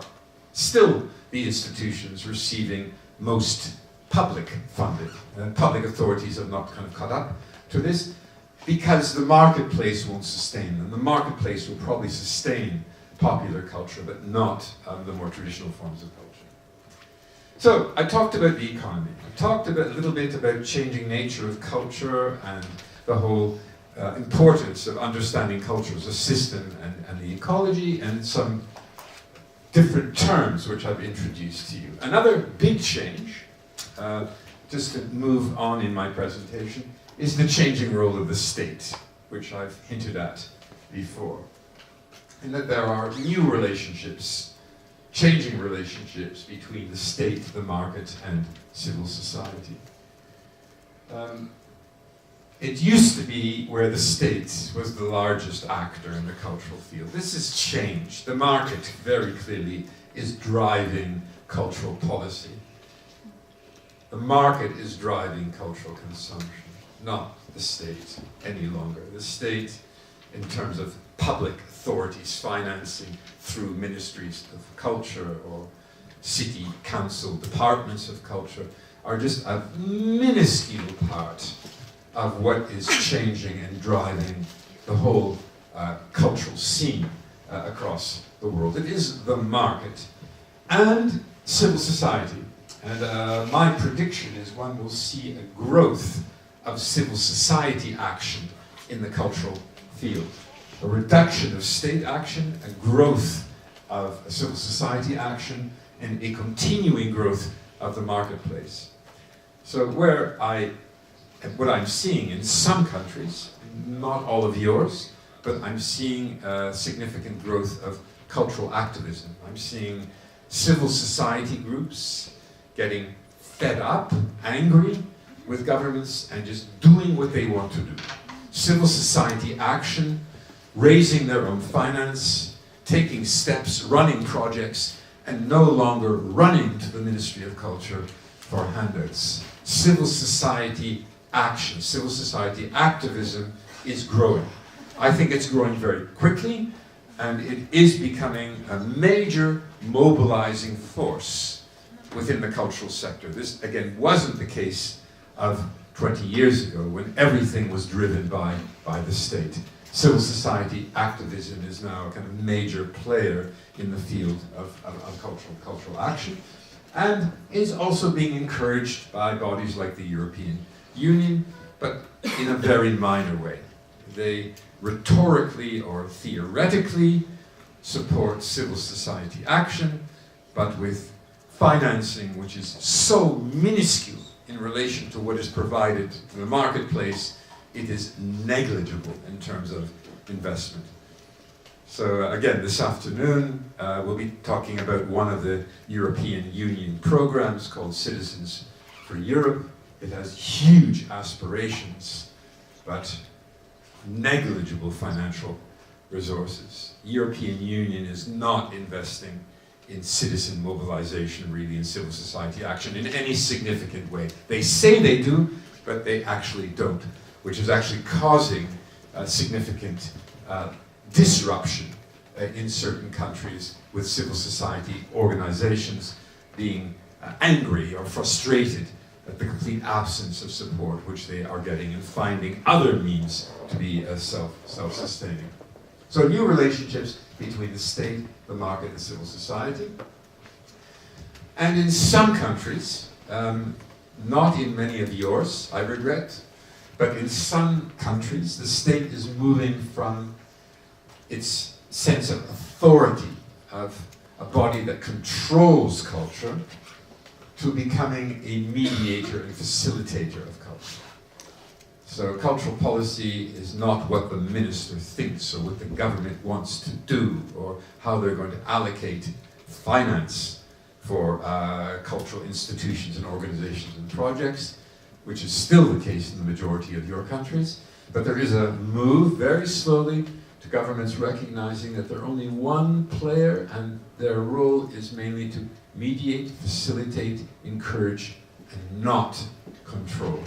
still the institutions receiving most public funding. Public authorities have not kind of caught up to this because the marketplace won't sustain them. The marketplace will probably sustain popular culture, but not the more traditional forms of culture. So I talked about the economy. I talked a little bit about changing nature of culture and the whole importance of understanding culture as a system and the ecology, and some different terms which I've introduced to you. Another big change, just to move on in my presentation, is the changing role of the state, which I've hinted at before. And that there are new relationships, changing relationships between the state, the market, and civil society. It used to be where the state was the largest actor in the cultural field. This has changed. The market, very clearly, is driving cultural policy. The market is driving cultural consumption, not the state any longer. The state, in terms of public authorities financing through ministries of culture or city council departments of culture, are just a minuscule part of what is changing and driving the whole cultural scene across the world. It is the market and civil society. And my prediction is one will see a growth of civil society action in the cultural field. A reduction of state action, a growth of civil society action, and a continuing growth of the marketplace. So what I'm seeing in some countries, not all of yours, but I'm seeing significant growth of cultural activism. I'm seeing civil society groups getting fed up, angry with governments, and just doing what they want to do. Civil society action, raising their own finance, taking steps, running projects, and no longer running to the Ministry of Culture for handouts. Civil society action, civil society activism is growing. I think it's growing very quickly, and it is becoming a major mobilizing force within the cultural sector. This, again, wasn't the case of 20 years ago when everything was driven by the state. Civil society activism is now a kind of major player in the field of cultural action, and is also being encouraged by bodies like the European Union, but in a very minor way. They rhetorically or theoretically support civil society action, but with financing which is so minuscule in relation to what is provided to the marketplace, it is negligible in terms of investment. So again, this afternoon we'll be talking about one of the European Union programs called Citizens for Europe. It has huge aspirations, but negligible financial resources. European Union is not investing in citizen mobilization, really, in civil society action in any significant way. They say they do, but they actually don't, which is actually causing significant disruption in certain countries, with civil society organizations being angry or frustrated at the complete absence of support which they are getting, and finding other means to be self-sustaining. So new relationships between the state, the market, and civil society. And in some countries, not in many of yours, I regret, but in some countries, the state is moving from its sense of authority, of a body that controls culture, to becoming a mediator and facilitator of culture. So cultural policy is not what the minister thinks or what the government wants to do, or how they're going to allocate finance for cultural institutions and organizations and projects, which is still the case in the majority of your countries. But there is a move, very slowly, to governments recognizing that they're only one player, and their role is mainly to mediate, facilitate, encourage, and not control.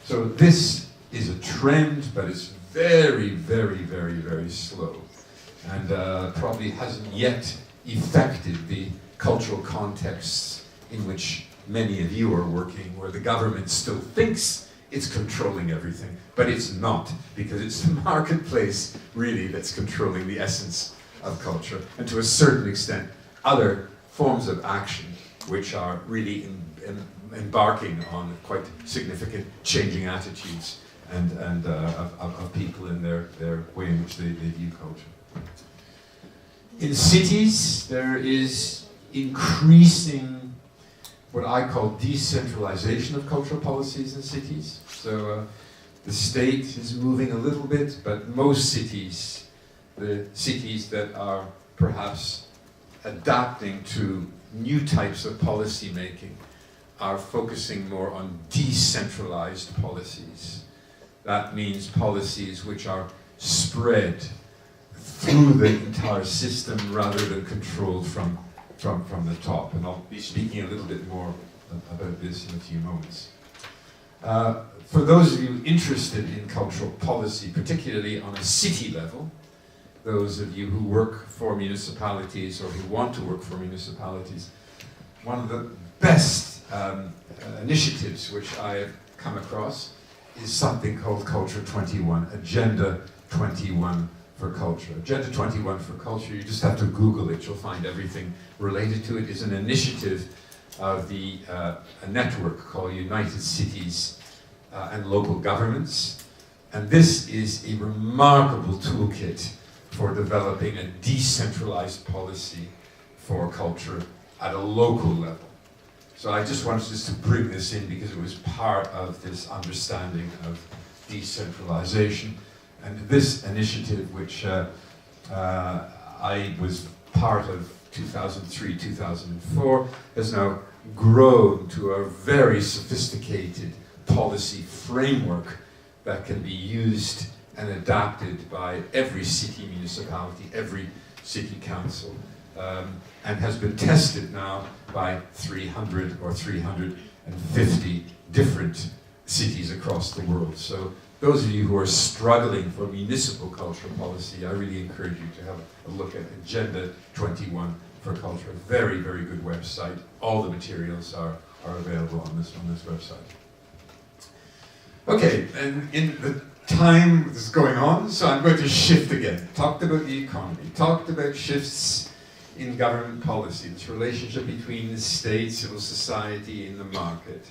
So this is a trend, but it's very, very, very, very slow, and probably hasn't yet affected the cultural contexts in which many of you are working, where the government still thinks it's controlling everything, but it's not, because it's the marketplace, really, that's controlling the essence of culture, and to a certain extent, other forms of action which are really embarking on quite significant changing attitudes and of people in their way in which they view culture. In cities, there is increasing what I call decentralization of cultural policies in cities. So the state is moving a little bit, but most cities, the cities that are perhaps adapting to new types of policy making, are focusing more on decentralized policies. That means policies which are spread through the entire system rather than controlled from the top. And I'll be speaking a little bit more about this in a few moments. For those of you interested in cultural policy, particularly on a city level, those of you who work for municipalities or who want to work for municipalities, one of the best initiatives which I have come across is something called Culture 21, Agenda 21 for Culture. Agenda 21 for Culture, you just have to Google it, you'll find everything related to it. It's an initiative of a network called United Cities and Local Governments. And this is a remarkable toolkit for developing a decentralized policy for culture at a local level. So I just wanted just to bring this in because it was part of this understanding of decentralization. And this initiative, which I was part of 2003, 2004, has now grown to a very sophisticated policy framework that can be used and adapted by every city municipality, every city council, and has been tested now by 300 or 350 different cities across the world. So those of you who are struggling for municipal culture policy, I really encourage you to have a look at Agenda 21 for Culture. A very, very good website. All the materials are available on this website. Okay, and in the time that's going on, so I'm going to shift again. Talked about the economy, talked about shifts in government policy, this relationship between the state, civil society, and the market.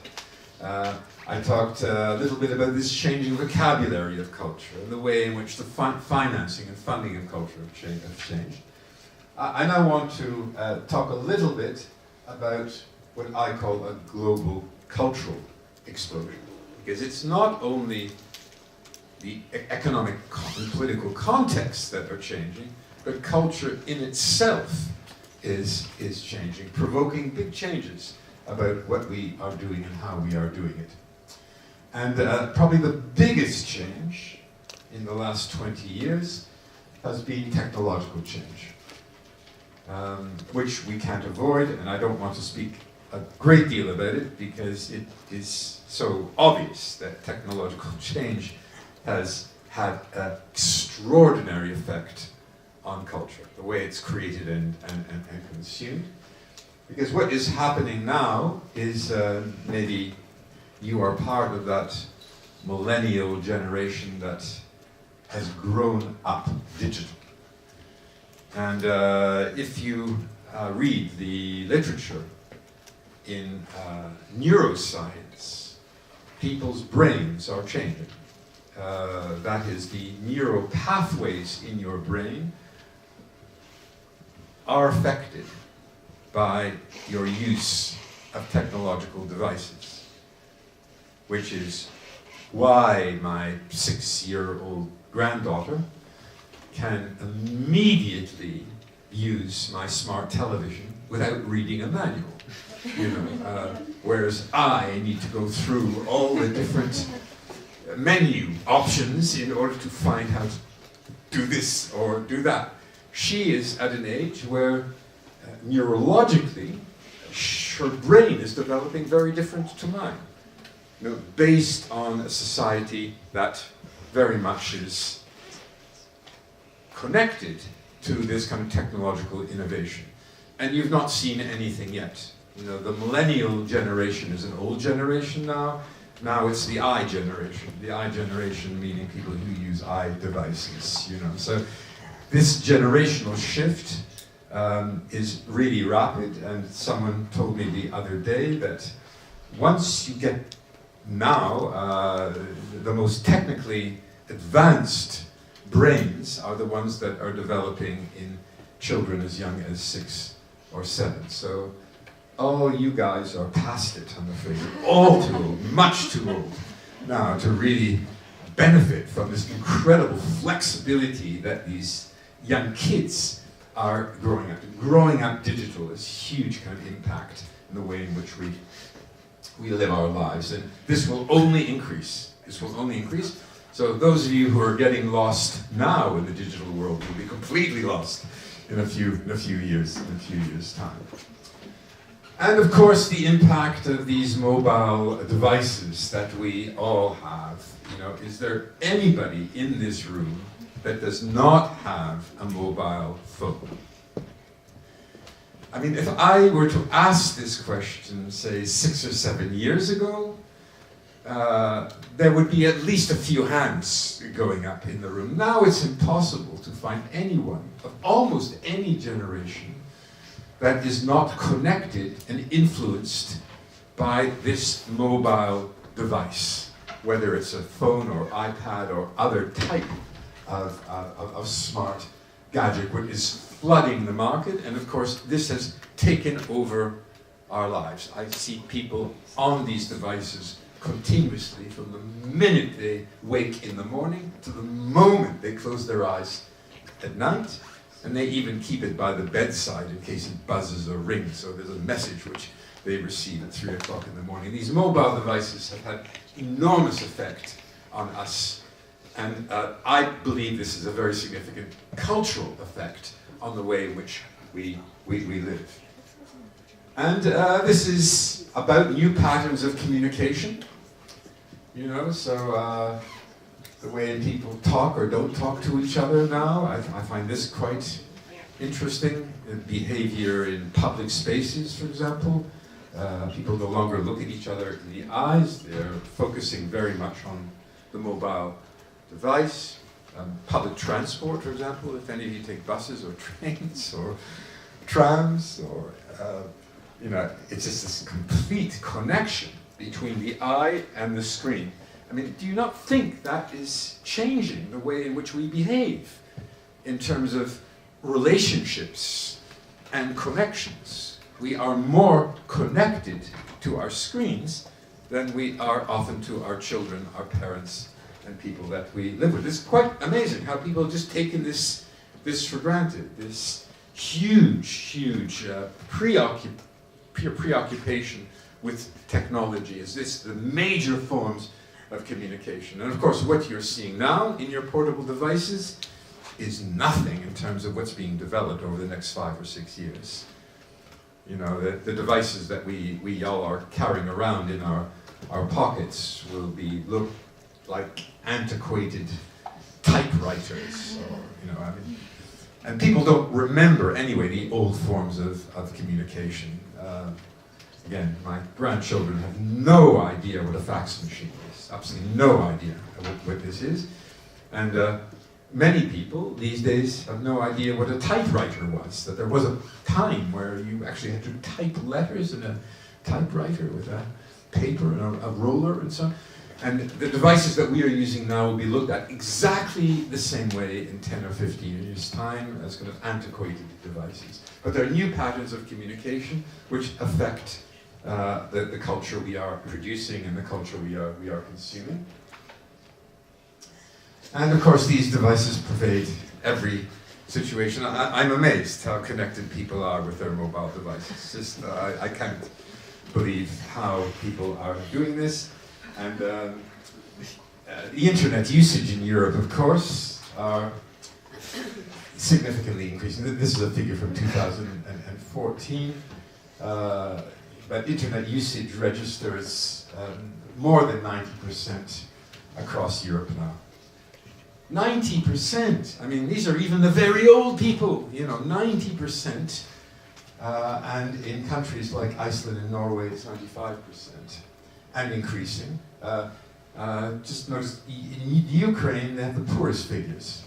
I talked a little bit about this changing vocabulary of culture and the way in which the financing and funding of culture have changed. I now want to talk a little bit about what I call a global cultural explosion. Because it's not only the economic and political contexts that are changing, but culture in itself is changing, provoking big changes about what we are doing and how we are doing it. And probably the biggest change in the last 20 years has been technological change, which we can't avoid, and I don't want to speak a great deal about it because it is so obvious that technological change has had an extraordinary effect on culture, the way it's created and consumed. Because what is happening now is maybe you are part of that millennial generation that has grown up digital. And if you read the literature in neuroscience, people's brains are changing. That is, the neural pathways in your brain are affected by your use of technological devices, which is why my 6-year-old granddaughter can immediately use my smart television without reading a manual. You know, whereas I need to go through all the different menu options in order to find how to do this or do that. She is at an age where neurologically her brain is developing very different to mine, you know, based on a society that very much is connected to this kind of technological innovation. And you've not seen anything yet. You know, the millennial generation is an old generation now. Now it's the I generation. The I generation meaning people who use I devices, you know. So this generational shift is really rapid, and someone told me the other day that once you get now, the most technically advanced brains are the ones that are developing in children as young as 6 or 7. So all you guys are past it, I'm afraid. You're all too old, much too old now to really benefit from this incredible flexibility that these young kids are growing up. Growing up digital is huge kind of impact in the way in which we live our lives, and this will only increase. This will only increase. So those of you who are getting lost now in the digital world will be completely lost in a few years time. And of course, the impact of these mobile devices that we all have. You know, is there anybody in this room that does not have a mobile phone? I mean, if I were to ask this question, say 6 or 7 years ago, there would be at least a few hands going up in the room. Now it's impossible to find anyone of almost any generation that is not connected and influenced by this mobile device, whether it's a phone or iPad or other type of smart gadget, which is flooding the market. And of course, this has taken over our lives. I see people on these devices continuously from the minute they wake in the morning to the moment they close their eyes at night. And they even keep it by the bedside in case it buzzes or rings. So there's a message which they receive at 3 o'clock in the morning. These mobile devices have had enormous effect on us. And I believe this is a very significant cultural effect on the way in which we live. And this is about new patterns of communication. You know, so the way people talk or don't talk to each other now, I find this quite interesting. Behavior in public spaces, for example. People no longer look at each other in the eyes. They're focusing very much on the mobile device. Public transport, for example, if any of you take buses or trains or trams, or you know, it's just this complete connection between the eye and the screen. I mean, do you not think that is changing the way in which we behave in terms of relationships and connections? We are more connected to our screens than we are often to our children, our parents, and people that we live with. It's quite amazing how people have just taken this for granted, this huge preoccupation with technology. Is this the major forms of communication? And of course, what you're seeing now in your portable devices is nothing in terms of what's being developed over the next 5 or 6 years. You know, the devices that we all are carrying around in our pockets will look like antiquated typewriters, or, you know, I mean, and people don't remember anyway the old forms of communication. Again, my grandchildren have no idea what a fax machine is, absolutely no idea what this is, and many people these days have no idea what a typewriter was, that there was a time where you actually had to type letters in a typewriter with a paper and a roller and so on. And the devices that we are using now will be looked at exactly the same way in 10 or 15 years' time as kind of antiquated devices. But there are new patterns of communication which affect the culture we are producing and the culture we are consuming. And of course, these devices pervade every situation. I'm amazed how connected people are with their mobile devices. Just, I can't believe how people are doing this. And the internet usage in Europe, of course, are significantly increasing. This is a figure from 2014. But internet usage registers more than 90% across Europe now. 90%! I mean, these are even the very old people, you know, 90%. And in countries like Iceland and Norway, it's 95%. And increasing. Just notice, in Ukraine, they have the poorest figures,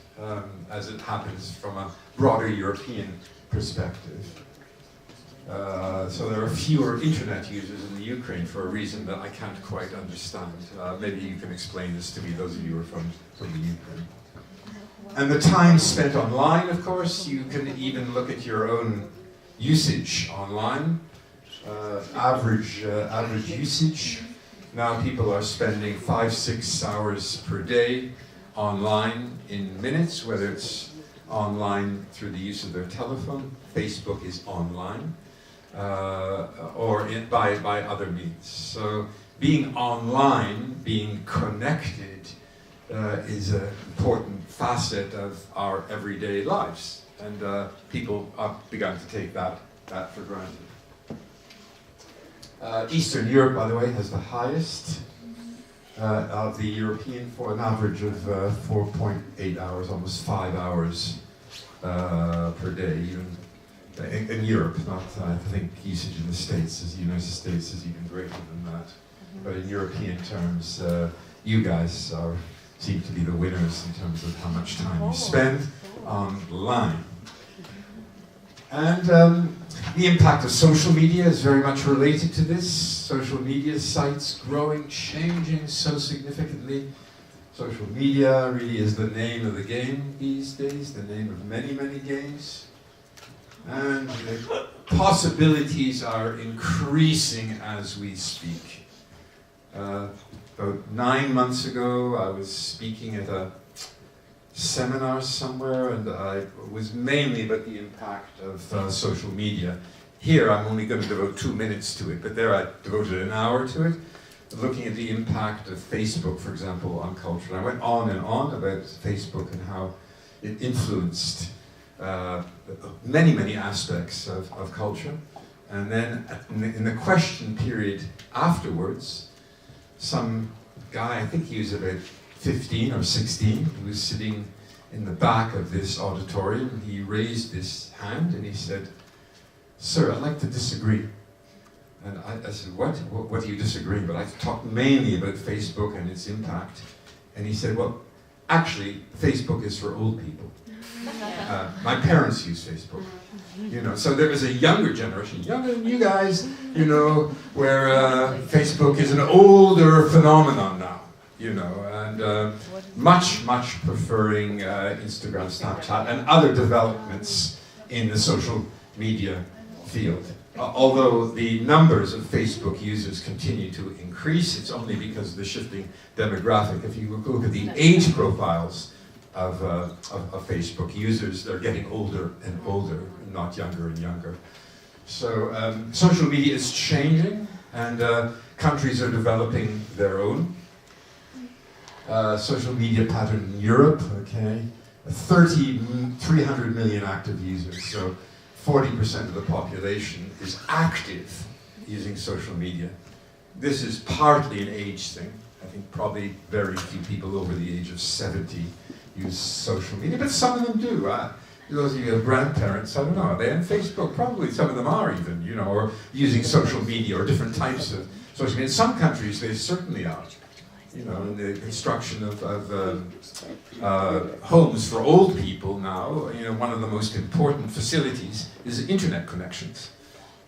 as it happens from a broader European perspective. So there are fewer internet users in the Ukraine for a reason that I can't quite understand. Maybe you can explain this to me, those of you who are from the Ukraine. And the time spent online, of course, you can even look at your own usage online. Average usage. Now people are spending 5-6 hours per day online in minutes, whether it's online through the use of their telephone, Facebook is online, or by other means. So being online, being connected, is an important facet of our everyday lives, and people have begun to take that for granted. Eastern Europe, by the way, has the highest of the European, for an average of 4.8 hours, almost 5 hours per day. Even in Europe, not I think usage in the States, the United States is even greater than that. But in European terms, you guys seem to be the winners in terms of how much time you spend online. And the impact of social media is very much related to this. Social media sites growing, changing so significantly. Social media really is the name of the game these days, the name of many, many games. And the possibilities are increasing as we speak. About 9 months ago, I was speaking at a seminars somewhere, and it was mainly about the impact of social media. Here I'm only going to devote 2 minutes to it, but there I devoted an hour to it, looking at the impact of Facebook, for example, on culture. And I went on and on about Facebook and how it influenced many, many aspects of culture. And then in the question period afterwards, some guy, I think he was about 15 or 16, who was sitting in the back of this auditorium. He raised his hand and he said, "Sir, I'd like to disagree." And I said, what do you disagree about? I've talked mainly about Facebook and its impact. And he said, well, actually, Facebook is for old people. My parents use Facebook. You know, so there is a younger generation, younger than you guys, you know, where Facebook is an older phenomenon now, you know, and much preferring Instagram, Snapchat, and other developments in the social media field. Although the numbers of Facebook users continue to increase, it's only because of the shifting demographic. If you look at the age profiles of Facebook users, they're getting older and older, not younger and younger. So social media is changing, and countries are developing their own. Social media pattern in Europe, okay, 300 million active users. So 40% of the population is active using social media. This is partly an age thing. I think probably very few people over the age of 70 use social media, but some of them do. Those of you who have grandparents, I don't know, are they on Facebook? Probably some of them are even, you know, or using social media or different types of social media. In some countries they certainly are. You know, in the construction of homes for old people now, you know, one of the most important facilities is internet connections.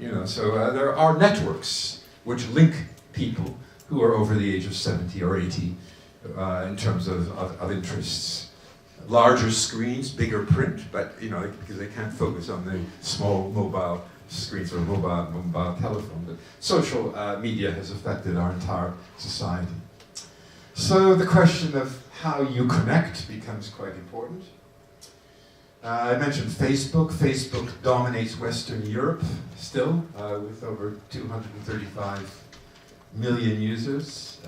You know, so there are networks which link people who are over the age of 70 or 80 in terms of interests. Larger screens, bigger print, but you know, because they can't focus on the small mobile screens or mobile telephone. But social media has affected our entire society. So the question of how you connect becomes quite important. I mentioned Facebook. Facebook dominates Western Europe still, with over 235 million users.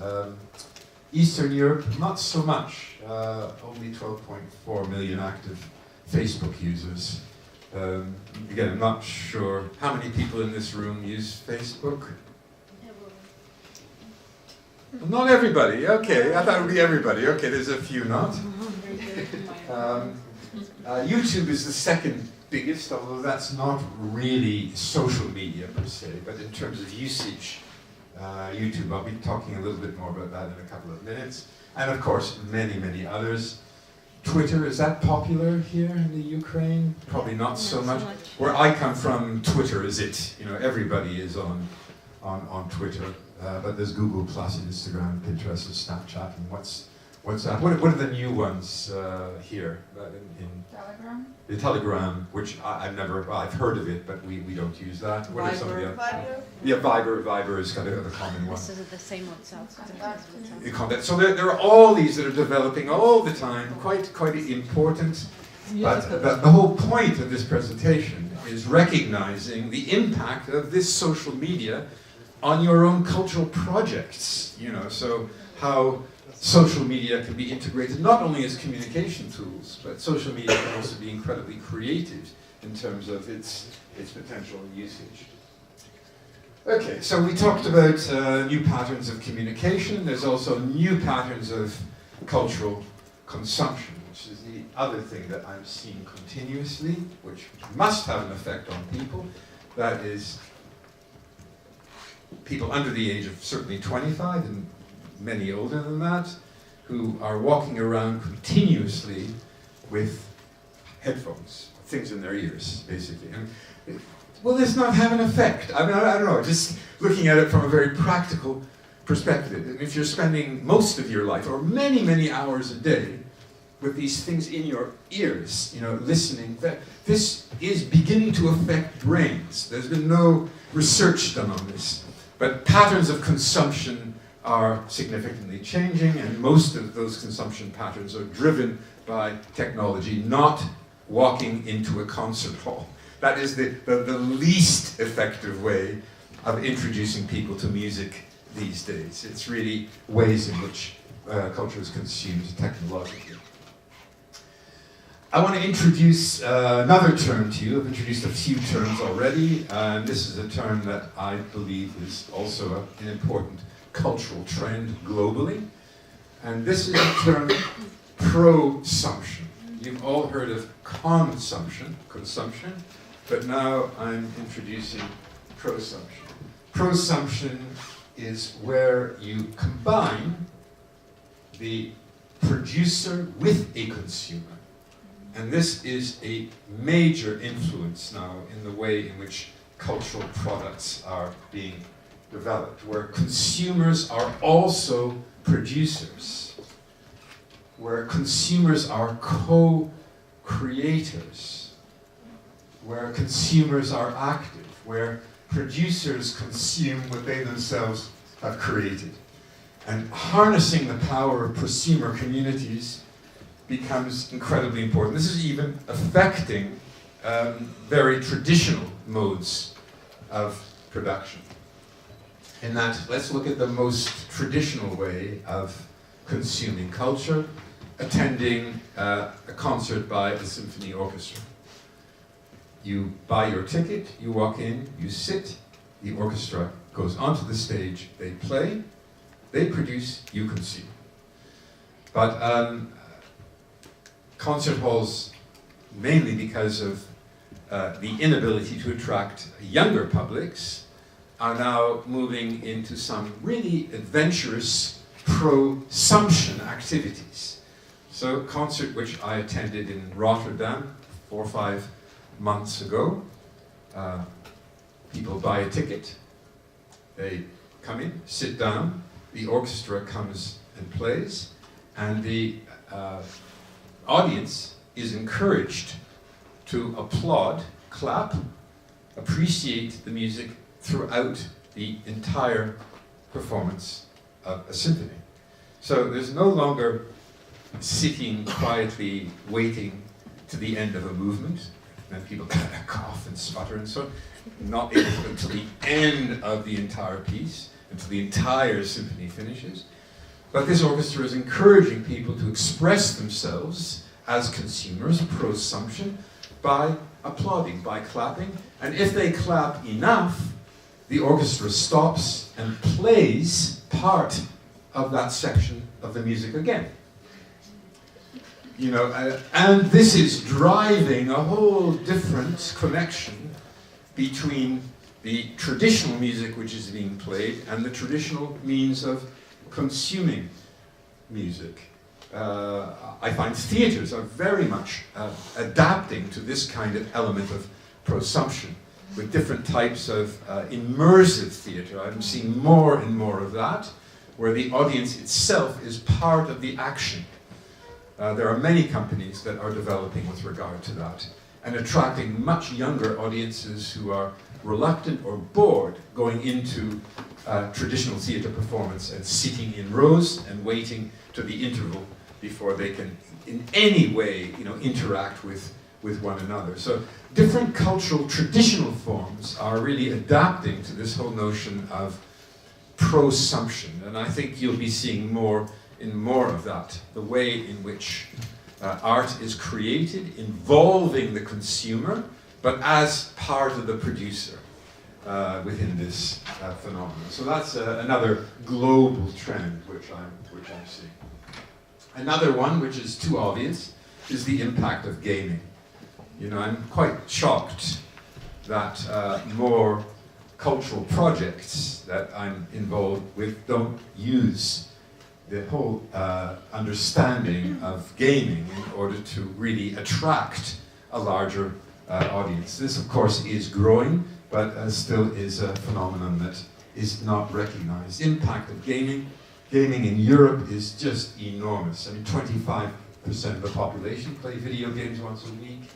Eastern Europe, not so much, only 12.4 million active Facebook users. Again, I'm not sure how many people in this room use Facebook. Not everybody, okay, I thought it would be everybody. Okay, there's a few not. YouTube is the second biggest, although that's not really social media per se, but in terms of usage, YouTube, I'll be talking a little bit more about that in a couple of minutes. And of course, many others. Twitter, is that popular here in the Ukraine? Probably not so much. Where I come from, Twitter is it. You know, everybody is on Twitter. But there's Google Plus, Instagram, Pinterest, and Snapchat, and WhatsApp. What are the new ones here? Telegram? The Telegram, which I've heard of it, but we don't use that. What are some of the Viber? Yeah, Viber is kind of the common one. This is the same WhatsApp. So there are all these that are developing all the time, quite important. But the whole point of this presentation is recognizing the impact of this social media on your own cultural projects, you know, so how social media can be integrated not only as communication tools, but social media can also be incredibly creative in terms of its potential usage. Okay, so we talked about new patterns of communication. There's also new patterns of cultural consumption, which is the other thing that I'm seeing continuously, which must have an effect on people. That is people under the age of certainly 25 and many older than that, who are walking around continuously with headphones, things in their ears, basically. And will this not have an effect? I mean, I don't know, just looking at it from a very practical perspective. And if you're spending most of your life, or many hours a day, with these things in your ears, you know, listening, this is beginning to affect brains. There's been no research done on this. But patterns of consumption are significantly changing, and most of those consumption patterns are driven by technology, not walking into a concert hall. That is the least effective way of introducing people to music these days. It's really ways in which culture is consumed technologically. I want to introduce another term to you. I've introduced a few terms already, and this is a term that I believe is also an important cultural trend globally. And this is the term prosumption. You've all heard of consumption, but now I'm introducing prosumption. Prosumption is where you combine the producer with a consumer. And this is a major influence now in the way in which cultural products are being developed, where consumers are also producers, where consumers are co-creators, where consumers are active, where producers consume what they themselves have created. And harnessing the power of prosumer communities becomes incredibly important. This is even affecting very traditional modes of production. In that, let's look at the most traditional way of consuming culture, attending a concert by a symphony orchestra. You buy your ticket, you walk in, you sit, the orchestra goes onto the stage, they play, they produce, you consume. But concert halls, mainly because of the inability to attract younger publics, are now moving into some really adventurous prosumption activities. So a concert which I attended in Rotterdam 4 or 5 months ago, people buy a ticket, they come in, sit down, the orchestra comes and plays, and the audience is encouraged to applaud, clap, appreciate the music throughout the entire performance of a symphony. So there's no longer sitting quietly waiting to the end of a movement, and people cough and sputter and so on, not able to until the end of the entire piece, until the entire symphony finishes. But this orchestra is encouraging people to express themselves as consumers, prosumption, by applauding, by clapping. And if they clap enough, the orchestra stops and plays part of that section of the music again. You know, and this is driving a whole different connection between the traditional music which is being played and the traditional means of consuming music. I find theatres are very much adapting to this kind of element of prosumption with different types of immersive theatre. I'm seeing more and more of that, where the audience itself is part of the action. There are many companies that are developing with regard to that and attracting much younger audiences who are reluctant or bored going into traditional theatre performance and sitting in rows and waiting to the interval before they can in any way, you know, interact with one another. So different cultural traditional forms are really adapting to this whole notion of prosumption, and I think you'll be seeing more of that, the way in which art is created involving the consumer, but as part of the producer within this phenomenon. So that's another global trend which I'm seeing. Another one, which is too obvious, is the impact of gaming. You know, I'm quite shocked that more cultural projects that I'm involved with don't use the whole understanding of gaming in order to really attract a larger audience. This, of course, is growing, but still is a phenomenon that is not recognized. Impact of gaming. Gaming in Europe is just enormous. I mean, 25% of the population play video games once a week.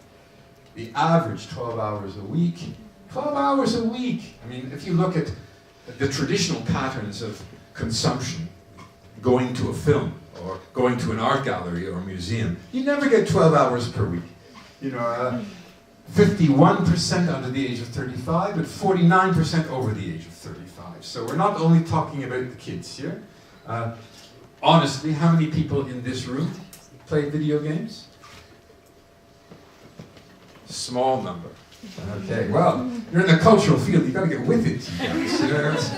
The average 12 hours a week. 12 hours a week! I mean, if you look at the traditional patterns of consumption, going to a film or going to an art gallery or museum, you never get 12 hours per week. 51% under the age of 35, but 49% over the age of 35. So we're not only talking about the kids here. Honestly, how many people in this room play video games? Small number. Okay, well, you're in the cultural field, you've got to get with it, you guys.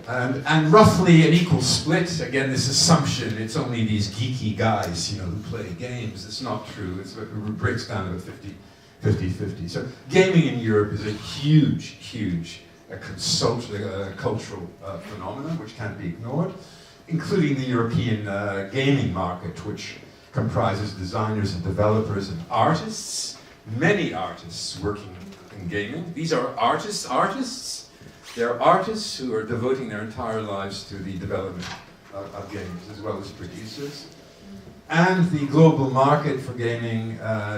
And roughly an equal split, again, this assumption, it's only these geeky guys, who play games. It's not true. It breaks down about 50-50. So gaming in Europe is a huge cultural phenomenon which can't be ignored, including the European gaming market, which comprises designers and developers and artists, many artists working in gaming. These are artists. They're artists who are devoting their entire lives to the development of games, as well as producers. And the global market for gaming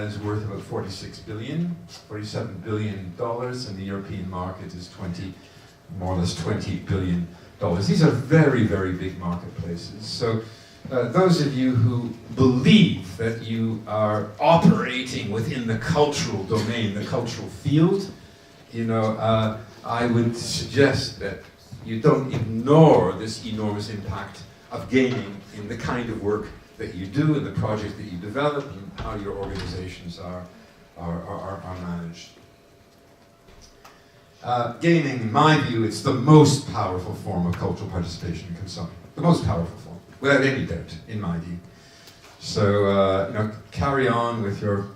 is worth about $47 billion, and the European market is more or less $20 billion. These are very, very big marketplaces. So those of you who believe that you are operating within the cultural domain, the cultural field, I would suggest that you don't ignore this enormous impact of gaming in the kind of work that you do, and the project that you develop, and how your organizations are managed. Gaming, in my view, it's the most powerful form of cultural participation and consumption. The most powerful form, without any doubt, in my view. So, carry on with your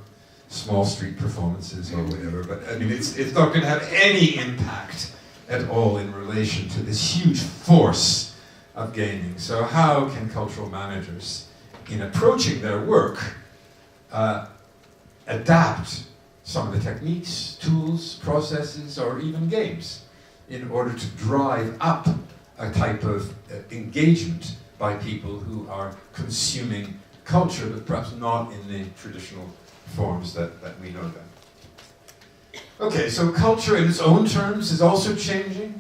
small street performances or whatever, but I mean, it's not going to have any impact at all in relation to this huge force of gaming. So how can cultural managers, in approaching their work, adapt some of the techniques, tools, processes, or even games in order to drive up a type of engagement by people who are consuming culture, but perhaps not in the traditional forms that we know them. Okay, so culture in its own terms is also changing.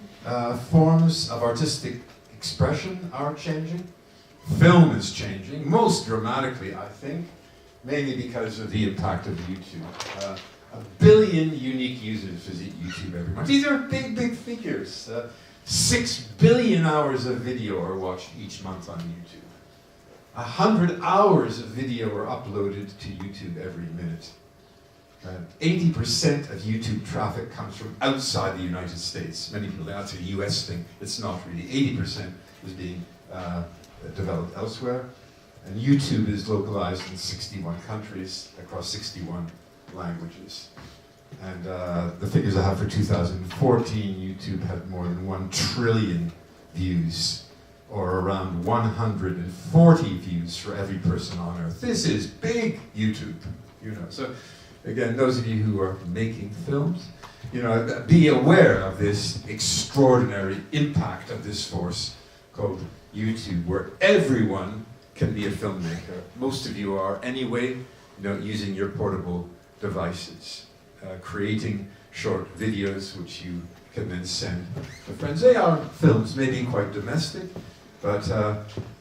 Forms of artistic expression are changing. Film is changing, most dramatically, I think, mainly because of the impact of YouTube. 1 billion unique users visit YouTube every month. These are big figures. 6 billion hours of video are watched each month on YouTube. 100 hours of video are uploaded to YouTube every minute. 80% of YouTube traffic comes from outside the United States. Many people think that's a US thing. It's not really. 80% is being developed elsewhere. And YouTube is localized in 61 countries across 61 languages. And the figures I have for 2014, YouTube had more than 1 trillion views, or around 140 views for every person on Earth. This is big YouTube, So again, those of you who are making films, be aware of this extraordinary impact of this force called YouTube, where everyone can be a filmmaker. Most of you are anyway, using your portable devices, creating short videos which you can then send to friends. They are films, maybe quite domestic, but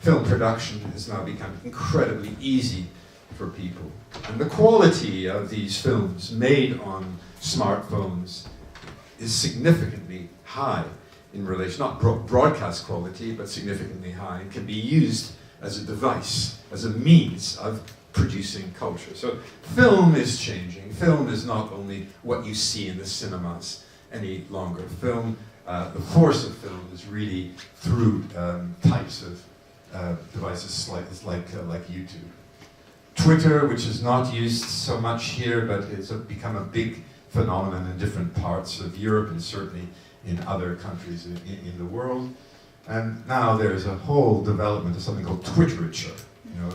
film production has now become incredibly easy for people. And the quality of these films made on smartphones is significantly high in relation, not broadcast quality, but significantly high, and can be used as a device, as a means of producing culture. So film is changing. Film is not only what you see in the cinemas any longer. Film, the force of film is really through types of devices like YouTube. Twitter, which is not used so much here, but it's become a big phenomenon in different parts of Europe and certainly in other countries in the world. And now there's a whole development of something called Twitterature.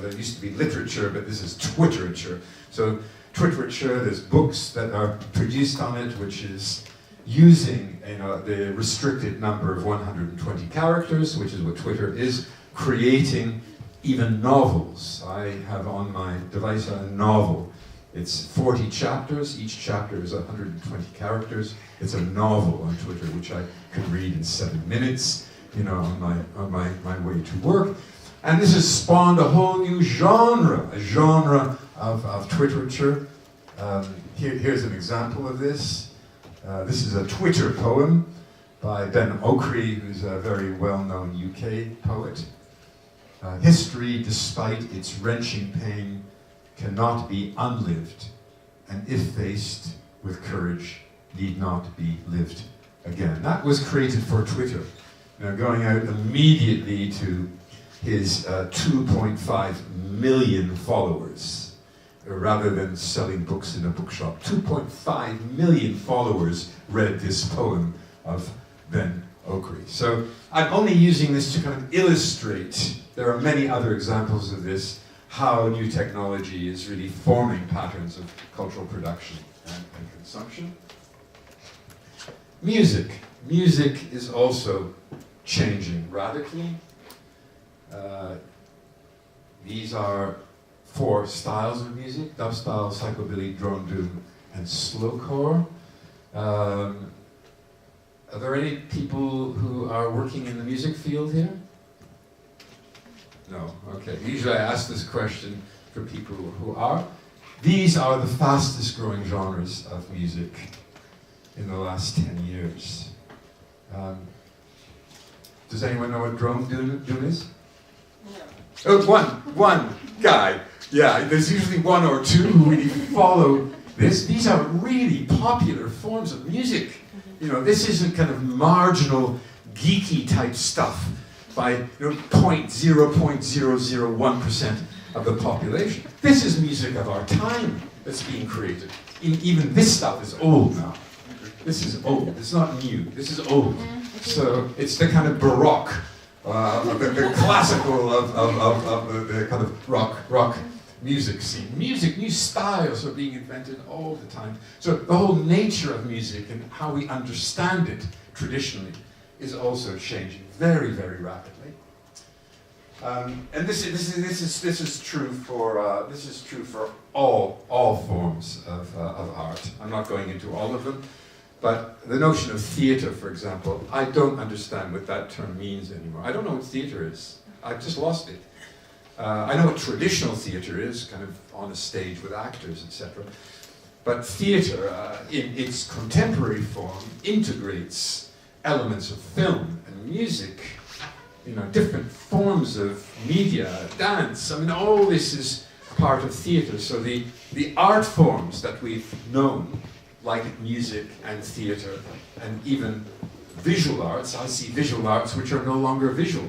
There used to be literature, but this is Twitterature. So Twitterature, there's books that are produced on it, which is using the restricted number of 120 characters, which is what Twitter is, creating even novels. I have on my device a novel. It's 40 chapters. Each chapter is 120 characters. It's a novel on Twitter, which I could read in 7 minutes, on my way to work. And this has spawned a whole new genre, a genre of twiterature. Here's an example of this. This is a Twitter poem by Ben Okri, who's a very well-known UK poet. History, despite its wrenching pain, cannot be unlived, and if faced with courage, need not be lived again. That was created for Twitter. Going out immediately to his 2.5 million followers, rather than selling books in a bookshop. 2.5 million followers read this poem of Ben Okri. So I'm only using this to kind of illustrate, there are many other examples of this, how new technology is really forming patterns of cultural production and consumption. Music. Music is also changing radically. These are 4 styles of music: dubstyle, psychobilly, drone doom, and slowcore. Are there any people who are working in the music field here? No, okay. Usually I ask this question for people who are. These are the fastest growing genres of music in the last 10 years. Does anyone know what drone doom is? No. Oh, one guy. Yeah, there's usually 1 or 2 who really follow this. These are really popular forms of music. This isn't kind of marginal, geeky type stuff by 0.001% of the population. This is music of our time that's being created. Even this stuff is old now. This is old. It's not new. This is old. So it's the kind of baroque, the classical of the kind of rock music scene. New styles are being invented all the time. So the whole nature of music and how we understand it traditionally is also changing very, very rapidly. And this is true for all forms of art. I'm not going into all of them, but the notion of theatre, for example, I don't understand what that term means anymore. I don't know what theatre is. I've just lost it. I know what traditional theatre is, kind of on a stage with actors, etc. But theatre, in its contemporary form, integrates elements of film and music, different forms of media, dance. I mean, all this is part of theatre. So the art forms that we've known, like music and theatre, and even visual arts, I see visual arts which are no longer visual.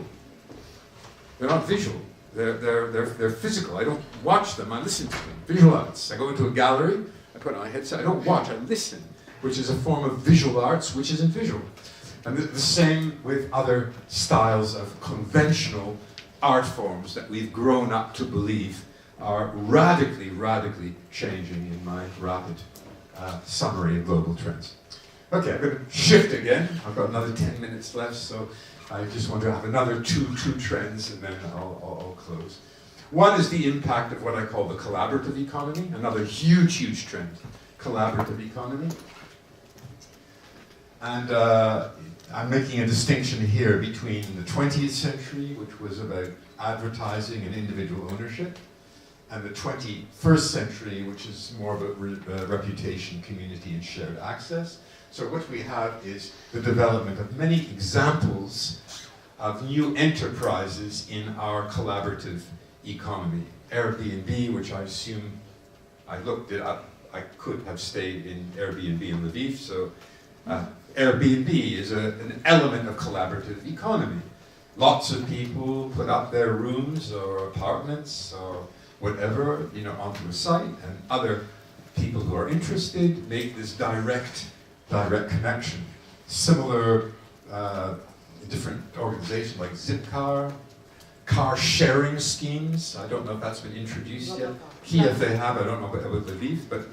They're not visual. They're physical. I don't watch them, I listen to them. Visual arts. I go into a gallery, I put on a headset, I don't watch, I listen, which is a form of visual arts which isn't visual. And the same with other styles of conventional art forms that we've grown up to believe are radically, radically changing in my rapid summary of global trends. Okay, I'm going to shift again. I've got another 10 minutes left, so I just want to have another two trends, and then I'll close. One is the impact of what I call the collaborative economy, another huge trend, collaborative economy. And I'm making a distinction here between the 20th century, which was about advertising and individual ownership, and the 21st century, which is more about reputation, community, and shared access. So what we have is the development of many examples of new enterprises in our collaborative economy. Airbnb, which I assume, I looked it up, I could have stayed in Airbnb in Lviv, so Airbnb is an element of collaborative economy. Lots of people put up their rooms or apartments or whatever, onto a site, and other people who are interested make this direct connection. Similar, different organizations like Zipcar, car sharing schemes. I don't know if that's been introduced yet. Kiev they have, I don't know about Lviv, but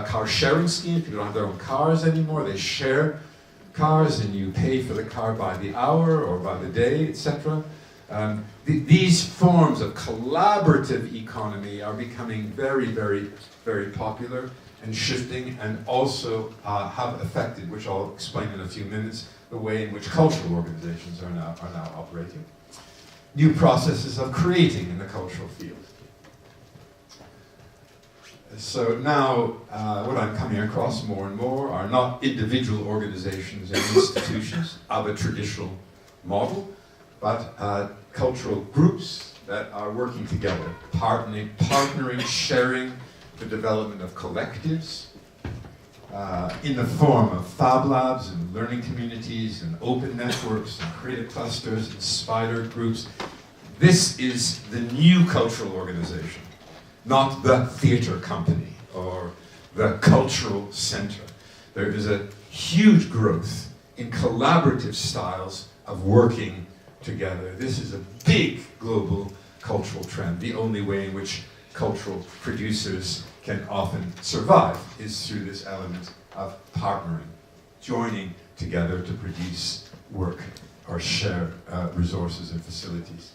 car sharing schemes. People don't have their own cars anymore. They share cars, and you pay for the car by the hour or by the day, etc. These forms of collaborative economy are becoming very, very, very popular and shifting, and also have affected, which I'll explain in a few minutes, the way in which cultural organizations are now operating. new processes of creating in the cultural field. So now, what I'm coming across more and more are not individual organizations and institutions of a traditional model, but cultural groups that are working together, partnering, sharing the development of collectives in the form of fab labs and learning communities and open networks and creative clusters and spider groups. This is the new cultural organization, not the theater company or the cultural center. There is a huge growth in collaborative styles of working together. This is a big global cultural trend. The only way in which cultural producers can often survive is through this element of partnering, joining together to produce work or share resources and facilities.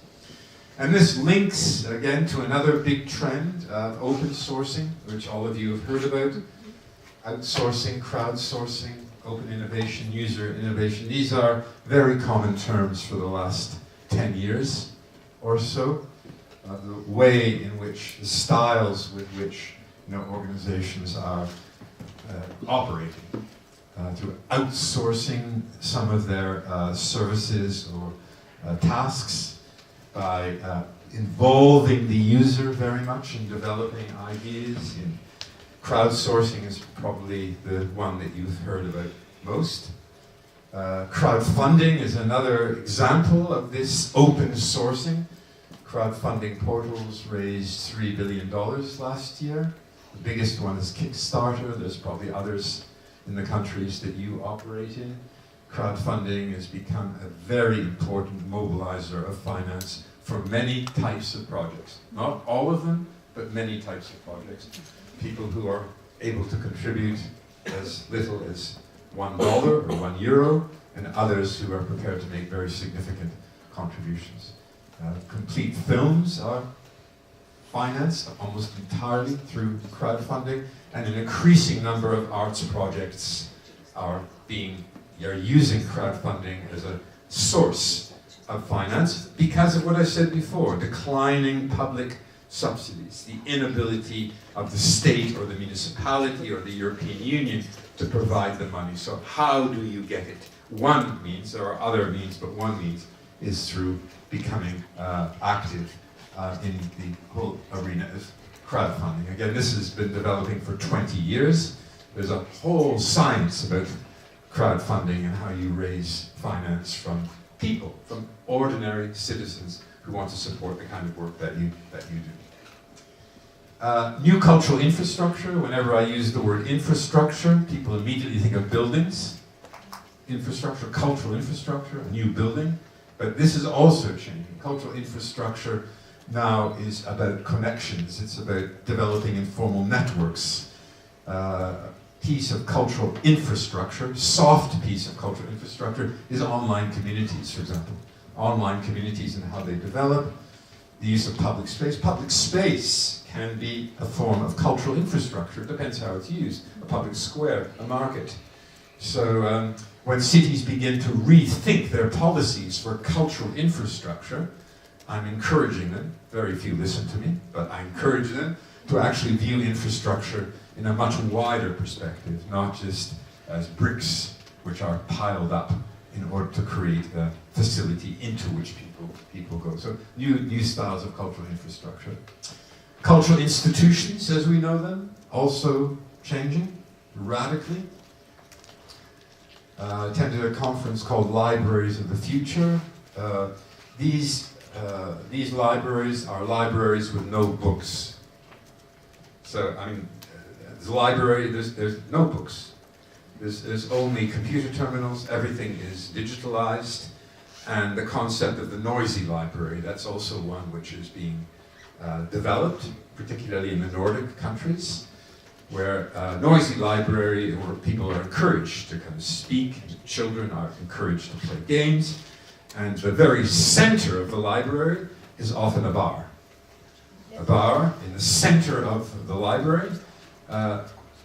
And this links, again, to another big trend of open sourcing, which all of you have heard about. Outsourcing, crowdsourcing, open innovation, user innovation. These are very common terms for the last 10 years or so. The way in which, the styles with which organizations are operating, through outsourcing some of their services or tasks, by involving the user very much in developing ideas. Crowdsourcing is probably the one that you've heard about most. Crowdfunding is another example of this open sourcing. Crowdfunding portals raised $3 billion last year. The biggest one is Kickstarter. There's probably others in the countries that you operate in. Crowdfunding has become a very important mobilizer of finance for many types of projects. Not all of them, but many types of projects. People who are able to contribute as little as $1 or €1, and others who are prepared to make very significant contributions. Complete films are financed almost entirely through crowdfunding, and an increasing number of arts projects are using crowdfunding as a source of finance because of what I said before, declining public subsidies, the inability of the state or the municipality or the European Union to provide the money. So how do you get it? One means, there are other means, but one means is through becoming active in the whole arena of crowdfunding. Again, this has been developing for 20 years. There's a whole science about crowdfunding and how you raise finance from people, from ordinary citizens who want to support the kind of work that you do. New cultural infrastructure. Whenever I use the word infrastructure, people immediately think of buildings. Infrastructure, cultural infrastructure, a new building. But this is also changing. Cultural infrastructure now is about connections. It's about developing informal networks. Piece of cultural infrastructure, soft piece of cultural infrastructure, is online communities, for example. Online communities and how they develop. The use of public space. Public space can be a form of cultural infrastructure. It depends how it's used. A public square, a market. So when cities begin to rethink their policies for cultural infrastructure, I'm encouraging them, very few listen to me, but I encourage them to actually view infrastructure in a much wider perspective, not just as bricks which are piled up in order to create a facility into which people go. So new styles of cultural infrastructure. Cultural institutions, as we know them, also changing radically. I attended a conference called Libraries of the Future. These libraries are libraries with no books. So, I mean, the library, there's no books. There's only computer terminals, everything is digitalized, and the concept of the noisy library, that's also one which is being developed, particularly in the Nordic countries, where noisy library, where people are encouraged to kind of speak, children are encouraged to play games, and the very center of the library is often a bar. A bar in the center of the library.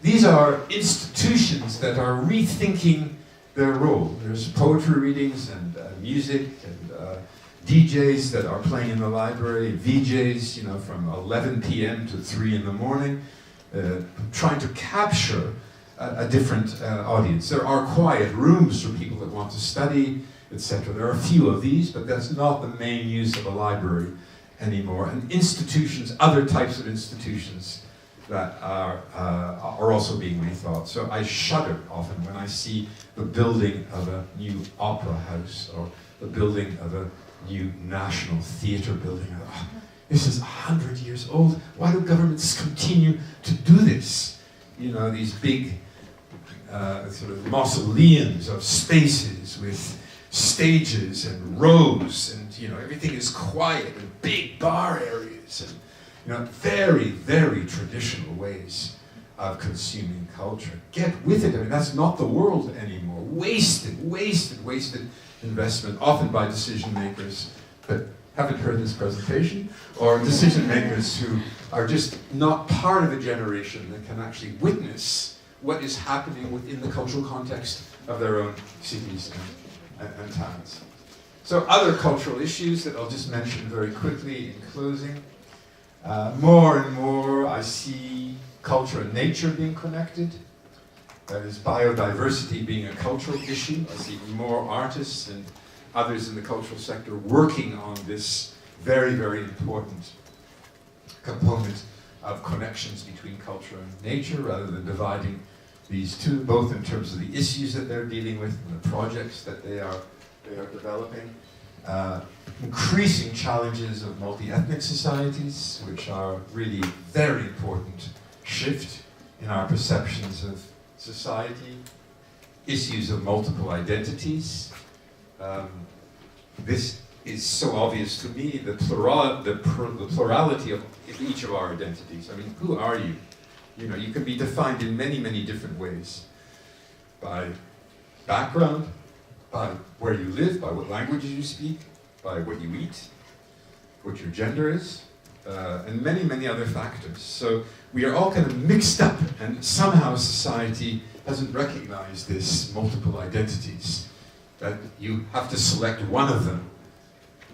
These are institutions that are rethinking their role. There's poetry readings and music and DJs that are playing in the library, VJs, you know, from 11 p.m. to 3 in the morning, trying to capture a different audience. There are quiet rooms for people that want to study, etc. There are a few of these, but that's not the main use of a library anymore. And institutions, other types of institutions that are also being rethought. So I shudder often when I see the building of a new opera house or the building of a new national theatre building. Oh, this is 100 years old. Why do governments continue to do this? You know, these big sort of mausoleums of spaces with stages and rows, and you know, everything is quiet and big bar areas, and you know, very, very traditional ways of consuming culture. Get with it. I mean, that's not the world anymore. Wasted investment, often by decision makers that haven't heard this presentation, or decision makers who are just not part of a generation that can actually witness what is happening within the cultural context of their own cities and towns. So other cultural issues that I'll just mention very quickly in closing. More and more I see culture and nature being connected. That is biodiversity being a cultural issue. I see more artists and others in the cultural sector working on this very, very important component of connections between culture and nature, rather than dividing these two, both in terms of the issues that they're dealing with and the projects that they are developing. Increasing challenges of multi-ethnic societies, which are really very important shift in our perceptions of society. Issues of multiple identities. This is so obvious to me, the plurality of each of our identities. I mean, who are you? You know, you can be defined in many, many different ways. By background, by where you live, by what languages you speak, by what you eat, what your gender is, and many, many other factors. So we are all kind of mixed up, and somehow society hasn't recognized this multiple identities, that you have to select one of them,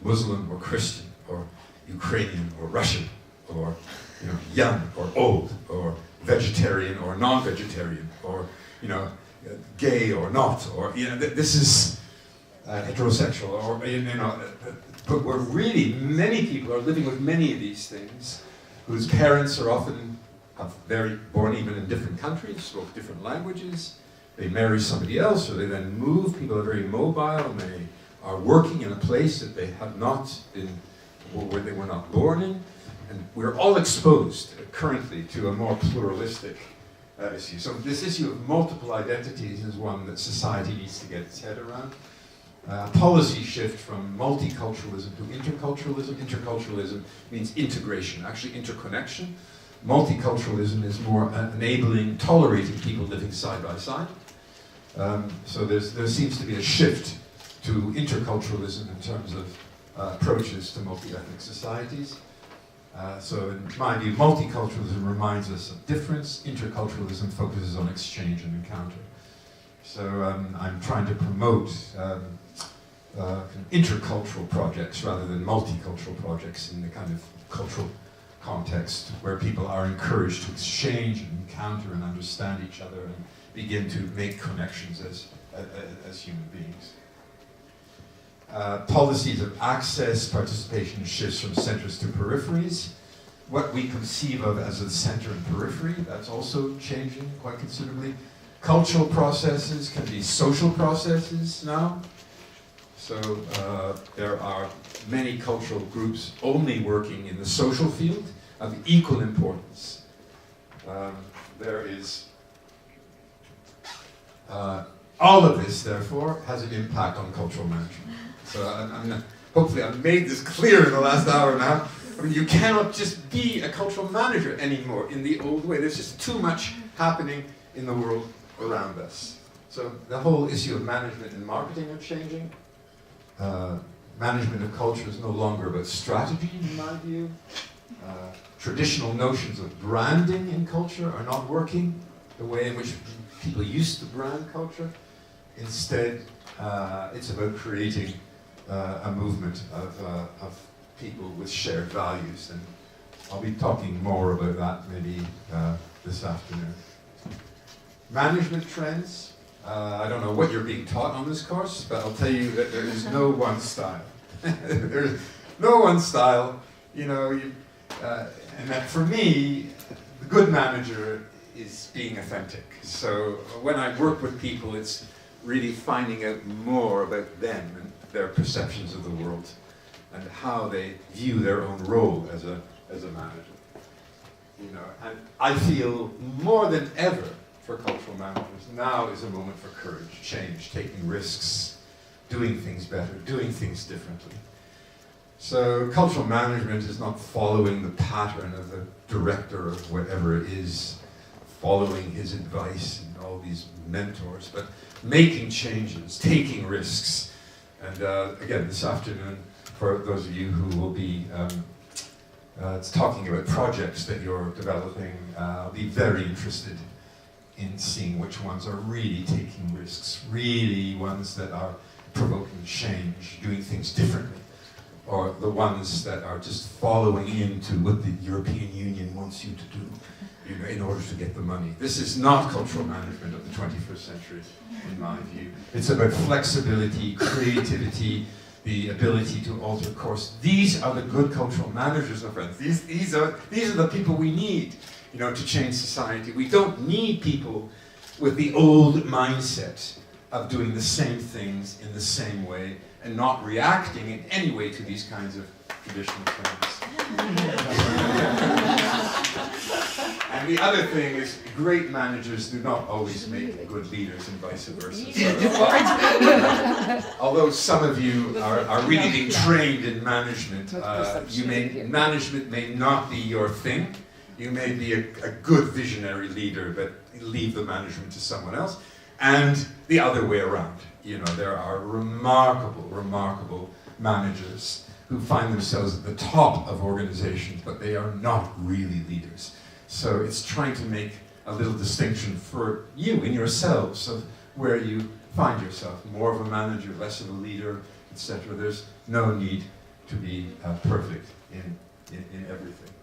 Muslim or Christian, or Ukrainian or Russian, or you know, young or old, or vegetarian or non-vegetarian, or you know, gay or not, or you know, this is heterosexual, or you know, but we're really, many people are living with many of these things, whose parents are often born even in different countries, spoke different languages. They marry somebody else, or they then move. People are very mobile, and they are working in a place that they have not been, or where they were not born in. And we're all exposed currently to a more pluralistic issue. So this issue of multiple identities is one that society needs to get its head around. Policy shift from multiculturalism to interculturalism. Interculturalism means integration, actually interconnection. Multiculturalism is more enabling, tolerating people living side by side. So there seems to be a shift to interculturalism in terms of approaches to multi-ethnic societies. So in my view, multiculturalism reminds us of difference. Interculturalism focuses on exchange and encounter. So I'm trying to promote intercultural projects rather than multicultural projects in the kind of cultural context where people are encouraged to exchange and encounter and understand each other and begin to make connections as human beings. Policies of access, participation shifts from centers to peripheries. What we conceive of as a center and periphery, that's also changing quite considerably. Cultural processes can be social processes now. So there are many cultural groups only working in the social field of equal importance. There is all of this, therefore, has an impact on cultural management. So hopefully I've made this clear in the last hour and a half. I mean, you cannot just be a cultural manager anymore in the old way. There's just too much happening in the world around us. So the whole issue of management and marketing are changing. Management of culture is no longer about strategy, in my view. Traditional notions of branding in culture are not working the way in which people used to brand culture. Instead, it's about creating a movement of people with shared values, and I'll be talking more about that maybe this afternoon. Management trends. I don't know what you're being taught on this course, but I'll tell you that there is no one style. There's no one style, you know, and that for me, the good manager is being authentic. So when I work with people, it's really finding out more about them and their perceptions of the world and how they view their own role as a manager. You know, and I feel more than ever for cultural managers, now is a moment for courage, change, taking risks, doing things better, doing things differently. So cultural management is not following the pattern of the director of whatever it is, following his advice and all these mentors, but making changes, taking risks. And again, this afternoon, for those of you who will be talking about projects that you're developing, I'll be very interested in seeing which ones are really taking risks, really ones that are provoking change, doing things differently, or the ones that are just following into what the European Union wants you to do, you know, in order to get the money. This is not cultural management of the 21st century, in my view. It's about flexibility, creativity, the ability to alter course. These are the good cultural managers, my friends. These are the people we need, you know, to change society. We don't need people with the old mindset of doing the same things in the same way and not reacting in any way to these kinds of traditional trends. And the other thing is, great managers do not always make good leaders and vice versa. So, although some of you are really being trained in management, management may not be your thing. You may be a good visionary leader, but leave the management to someone else. And the other way around. You know, there are remarkable, remarkable managers who find themselves at the top of organizations, but they are not really leaders. So it's trying to make a little distinction for you in yourselves of where you find yourself. More of a manager, less of a leader, etc. There's no need to be perfect in everything.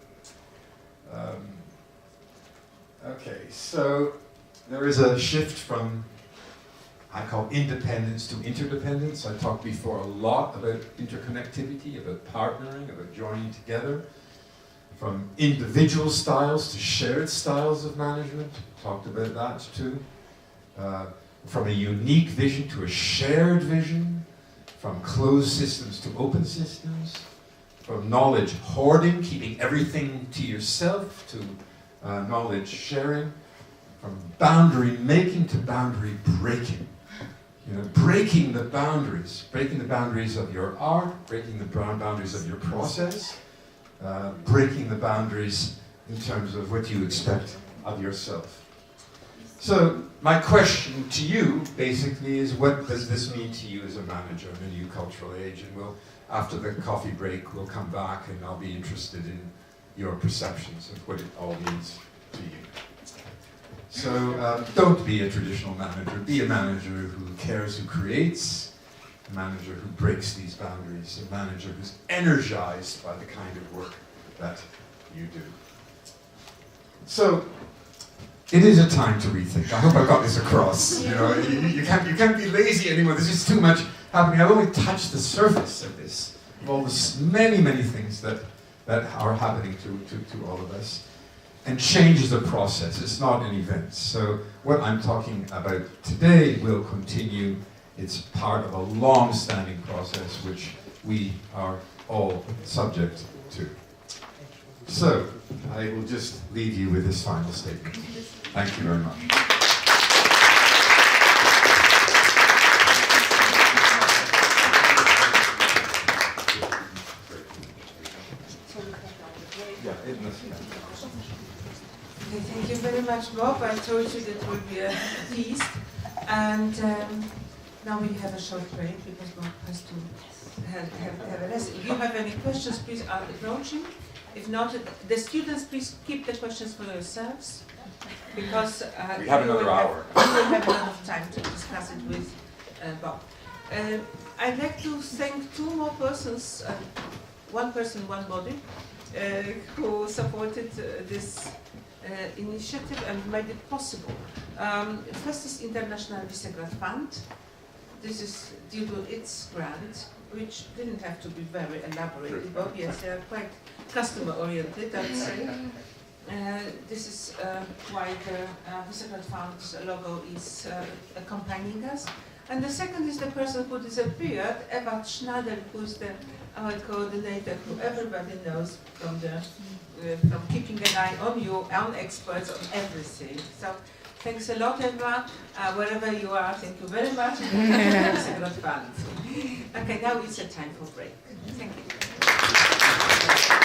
Okay, so there is a shift from, I call independence to interdependence. I talked before a lot about interconnectivity, about partnering, about joining together. From individual styles to shared styles of management. Talked about that too. From a unique vision to a shared vision. From closed systems to open systems. From knowledge hoarding, keeping everything to yourself, to knowledge sharing. From boundary making to boundary breaking. You know, breaking the boundaries of your art, breaking the boundaries of your process, breaking the boundaries in terms of what you expect of yourself. So my question to you basically is, what does this mean to you as a manager in a new cultural age? And after the coffee break, we'll come back and I'll be interested in your perceptions of what it all means to you. So don't be a traditional manager. Be a manager who cares, who creates, a manager who breaks these boundaries, a manager who's energized by the kind of work that you do. So it is a time to rethink. I hope I got this across. You know, you can't be lazy anymore. There's just too much happening. I've only touched the surface of this, of all the many things that are happening to all of us. And change is a process, it's not an event. So what I'm talking about today will continue. It's part of a long-standing process which we are all subject to. So I will just leave you with this final statement. Thank you very much. Okay, thank you very much, Bob. I told you that it would be a feast. And now we have a short break because Bob has to have a lesson. If you have any questions, please approach him. If not, the students, please keep the questions for yourselves. Because we have another hour. We will have a lot of time to discuss it with Bob. I'd like to thank two more persons, one person, one body, who supported this initiative and made it possible. First is International Visegrad Fund. This is due to its grant, which didn't have to be very elaborate, but yes, they are quite customer-oriented, I would say. This is why the Visegrad Fund's logo is accompanying us. And the second is the person who disappeared, Eva Schneider, who is our coordinator, who everybody knows from from keeping an eye on you, on experts, on everything. So thanks a lot, Eva. Wherever you are, thank you very much. It's a lot of fun. Okay, now it's a time for break. Thank you.